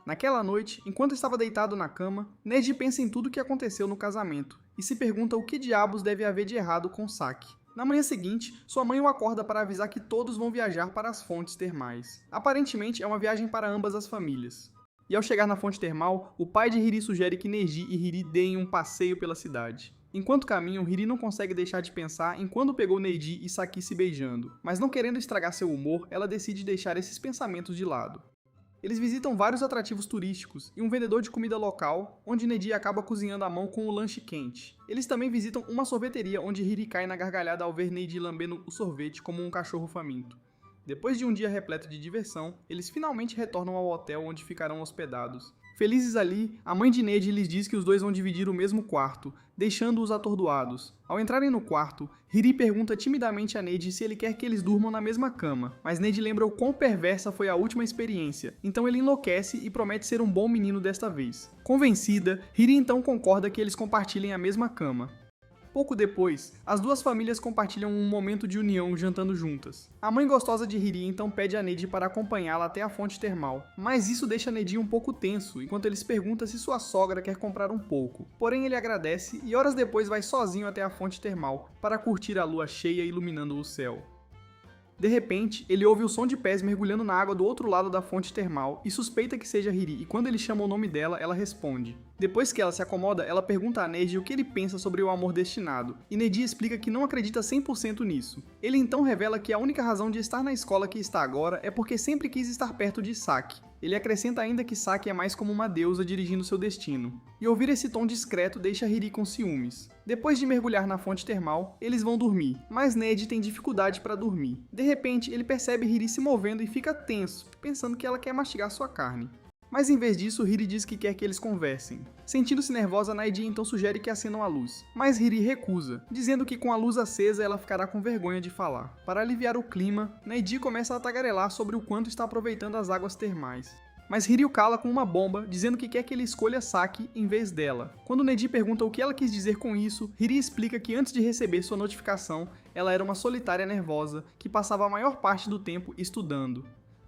Naquela noite, enquanto estava deitado na cama, Neji pensa em tudo o que aconteceu no casamento e se pergunta o que diabos deve haver de errado com Saki. Na manhã seguinte, sua mãe o acorda para avisar que todos vão viajar para as fontes termais. Aparentemente, é uma viagem para ambas as famílias. E ao chegar na fonte termal, o pai de Hiri sugere que Neji e Hiri deem um passeio pela cidade. Enquanto caminham, Hiri não consegue deixar de pensar em quando pegou Neji e Saki se beijando, mas não querendo estragar seu humor, ela decide deixar esses pensamentos de lado. Eles visitam vários atrativos turísticos e um vendedor de comida local, onde Neji acaba cozinhando à mão com o lanche quente. Eles também visitam uma sorveteria onde Hiri cai na gargalhada ao ver Neji lambendo o sorvete como um cachorro faminto. Depois de um dia repleto de diversão, eles finalmente retornam ao hotel onde ficarão hospedados. Felizes ali, a mãe de Neji lhes diz que os dois vão dividir o mesmo quarto, deixando-os atordoados. Ao entrarem no quarto, Hiri pergunta timidamente a Neji se ele quer que eles durmam na mesma cama, mas Neji lembra o quão perversa foi a última experiência, então ele enlouquece e promete ser um bom menino desta vez. Convencida, Hiri então concorda que eles compartilhem a mesma cama. Pouco depois, as duas famílias compartilham um momento de união jantando juntas. A mãe gostosa de Hiri então pede a Neji para acompanhá-la até a fonte termal, mas isso deixa Neji um pouco tenso, enquanto ele se pergunta se sua sogra quer comprar um pouco. Porém ele agradece e horas depois vai sozinho até a fonte termal, para curtir a lua cheia iluminando o céu. De repente, ele ouve o som de pés mergulhando na água do outro lado da fonte termal e suspeita que seja Hiri, e quando ele chama o nome dela, ela responde. Depois que ela se acomoda, ela pergunta a Neji o que ele pensa sobre o amor destinado, e Neji explica que não acredita 100% nisso. Ele então revela que a única razão de estar na escola que está agora é porque sempre quis estar perto de Saki. Ele acrescenta ainda que Saki é mais como uma deusa dirigindo seu destino. E ouvir esse tom discreto deixa Hiri com ciúmes. Depois de mergulhar na fonte termal, eles vão dormir, mas Neji tem dificuldade para dormir. De repente, ele percebe Hiri se movendo e fica tenso, pensando que ela quer mastigar sua carne. Mas em vez disso, Hiri diz que quer que eles conversem. Sentindo-se nervosa, Neji então sugere que acendam a luz, mas Hiri recusa, dizendo que com a luz acesa ela ficará com vergonha de falar. Para aliviar o clima, Neji começa a tagarelar sobre o quanto está aproveitando as águas termais. mas Hiri o cala com uma bomba, dizendo que quer que ele escolha Saki em vez dela. Quando Neji pergunta o que ela quis dizer com isso, Hiri explica que antes de receber sua notificação, ela era uma solitária nervosa que passava a maior parte do tempo estudando.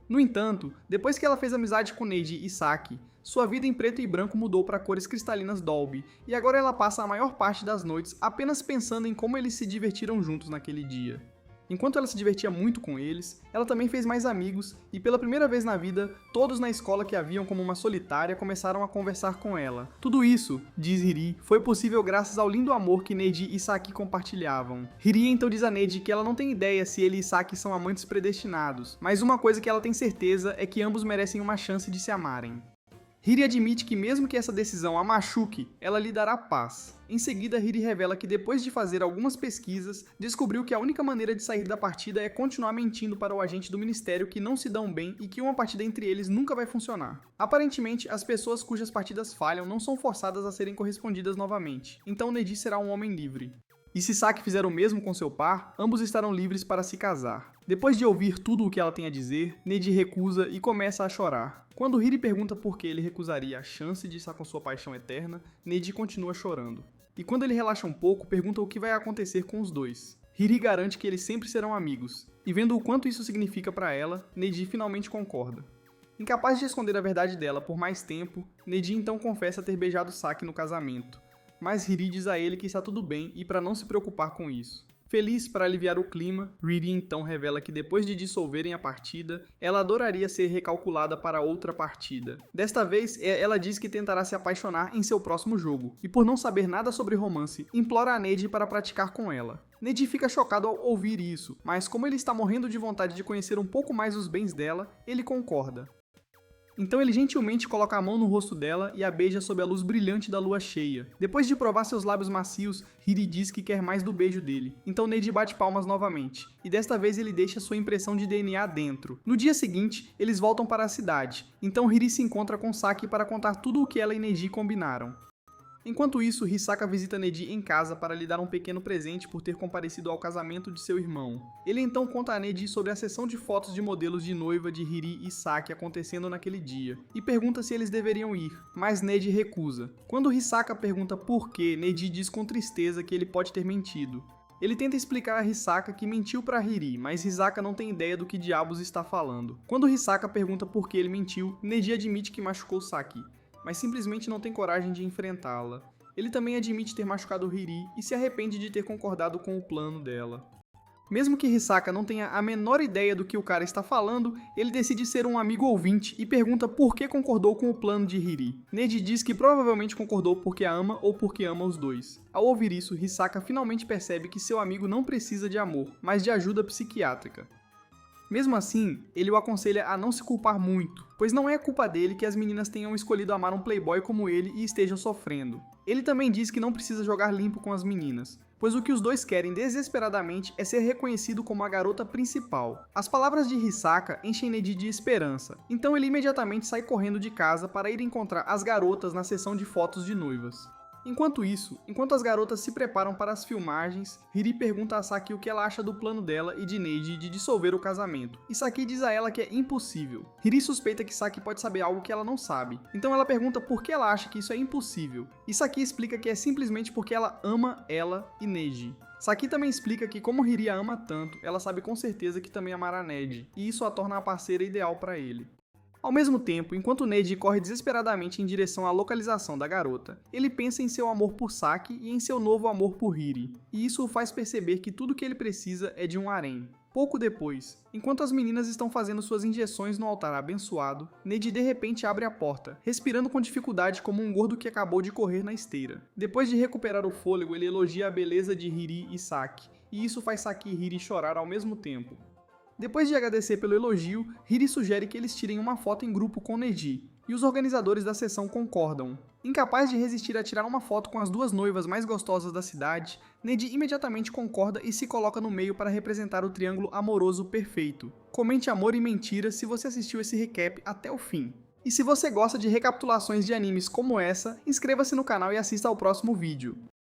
No entanto, depois que ela fez amizade com Neji e Saki, sua vida em preto e branco mudou para cores cristalinas Dolby, e agora ela passa a maior parte das noites apenas pensando em como eles se divertiram juntos naquele dia. Enquanto ela se divertia muito com eles, ela também fez mais amigos e pela primeira vez na vida, todos na escola que a viam como uma solitária começaram a conversar com ela. Tudo isso, diz Hiri, foi possível graças ao lindo amor que Neji e Saki compartilhavam. Hiri então diz a Neji que ela não tem ideia se ele e Saki são amantes predestinados, mas uma coisa que ela tem certeza é que ambos merecem uma chance de se amarem. Hiri admite que mesmo que essa decisão a machuque, ela lhe dará paz. Em seguida, Hiri revela que depois de fazer algumas pesquisas, descobriu que a única maneira de sair da partida é continuar mentindo para o agente do ministério que não se dão bem e que uma partida entre eles nunca vai funcionar. Aparentemente, as pessoas cujas partidas falham não são forçadas a serem correspondidas novamente, então Neji será um homem livre. E se Saki fizer o mesmo com seu par, ambos estarão livres para se casar. Depois de ouvir tudo o que ela tem a dizer, Neji recusa e começa a chorar. Quando Hiri pergunta por que ele recusaria a chance de estar com sua paixão eterna, Neji continua chorando. E quando ele relaxa um pouco, pergunta o que vai acontecer com os dois. Hiri garante que eles sempre serão amigos, e vendo o quanto isso significa para ela, Neji finalmente concorda. Incapaz de esconder a verdade dela por mais tempo, Neji então confessa ter beijado Saki no casamento. Mas Hiri diz a ele que está tudo bem e para não se preocupar com isso. Feliz para aliviar o clima, Hiri então revela que depois de dissolverem a partida, ela adoraria ser recalculada para outra partida. Desta vez, ela diz que tentará se apaixonar em seu próximo jogo, e por não saber nada sobre romance, implora a Neji para praticar com ela. Neji fica chocado ao ouvir isso, mas como ele está morrendo de vontade de conhecer um pouco mais os bens dela, ele concorda. Então ele gentilmente coloca a mão no rosto dela e a beija sob a luz brilhante da lua cheia. Depois de provar seus lábios macios, Hiri diz que quer mais do beijo dele. Então Neji bate palmas novamente, e desta vez ele deixa sua impressão de DNA dentro. No dia seguinte, eles voltam para a cidade, então Hiri se encontra com Saki para contar tudo o que ela e Neji combinaram. Enquanto isso, Hisaka visita Neji em casa para lhe dar um pequeno presente por ter comparecido ao casamento de seu irmão. Ele então conta a Neji sobre a sessão de fotos de modelos de noiva de Hiri e Saki acontecendo naquele dia, e pergunta se eles deveriam ir, mas Neji recusa. Quando Hisaka pergunta por quê, Neji diz com tristeza que ele pode ter mentido. Ele tenta explicar a Hisaka que mentiu para Hiri, mas Hisaka não tem ideia do que diabos está falando. Quando Hisaka pergunta por que ele mentiu, Neji admite que machucou Saki, mas simplesmente não tem coragem de enfrentá-la. Ele também admite ter machucado Hiri e se arrepende de ter concordado com o plano dela. Mesmo que Hisaka não tenha a menor ideia do que o cara está falando, ele decide ser um amigo ouvinte e pergunta por que concordou com o plano de Hiri. Neji diz que provavelmente concordou porque a ama ou porque ama os dois. Ao ouvir isso, Hisaka finalmente percebe que seu amigo não precisa de amor, mas de ajuda psiquiátrica. Mesmo assim, ele o aconselha a não se culpar muito, pois não é culpa dele que as meninas tenham escolhido amar um playboy como ele e estejam sofrendo. Ele também diz que não precisa jogar limpo com as meninas, pois o que os dois querem desesperadamente é ser reconhecido como a garota principal. As palavras de Hisaka enchem Neji de esperança, então ele imediatamente sai correndo de casa para ir encontrar as garotas na sessão de fotos de noivas. Enquanto isso, enquanto as garotas se preparam para as filmagens, Hiri pergunta a Saki o que ela acha do plano dela e de Neji de dissolver o casamento, e Saki diz a ela que é impossível. Hiri suspeita que Saki pode saber algo que ela não sabe, então ela pergunta por que ela acha que isso é impossível, e Saki explica que é simplesmente porque ela ama ela e Neji. Saki também explica que como Hiri a ama tanto, ela sabe com certeza que também amará Neji, e isso a torna a parceira ideal para ele. Ao mesmo tempo, enquanto Neji corre desesperadamente em direção à localização da garota, ele pensa em seu amor por Saki e em seu novo amor por Hiri, e isso o faz perceber que tudo que ele precisa é de um harém. Pouco depois, enquanto as meninas estão fazendo suas injeções no altar abençoado, Neji de repente abre a porta, respirando com dificuldade como um gordo que acabou de correr na esteira. Depois de recuperar o fôlego, ele elogia a beleza de Hiri e Saki, e isso faz Saki e Hiri chorar ao mesmo tempo. Depois de agradecer pelo elogio, Hiri sugere que eles tirem uma foto em grupo com Neji, e os organizadores da sessão concordam. Incapaz de resistir a tirar uma foto com as duas noivas mais gostosas da cidade, Neji imediatamente concorda e se coloca no meio para representar o triângulo amoroso perfeito. Comente amor e mentira se você assistiu esse recap até o fim. E se você gosta de recapitulações de animes como essa, inscreva-se no canal e assista ao próximo vídeo.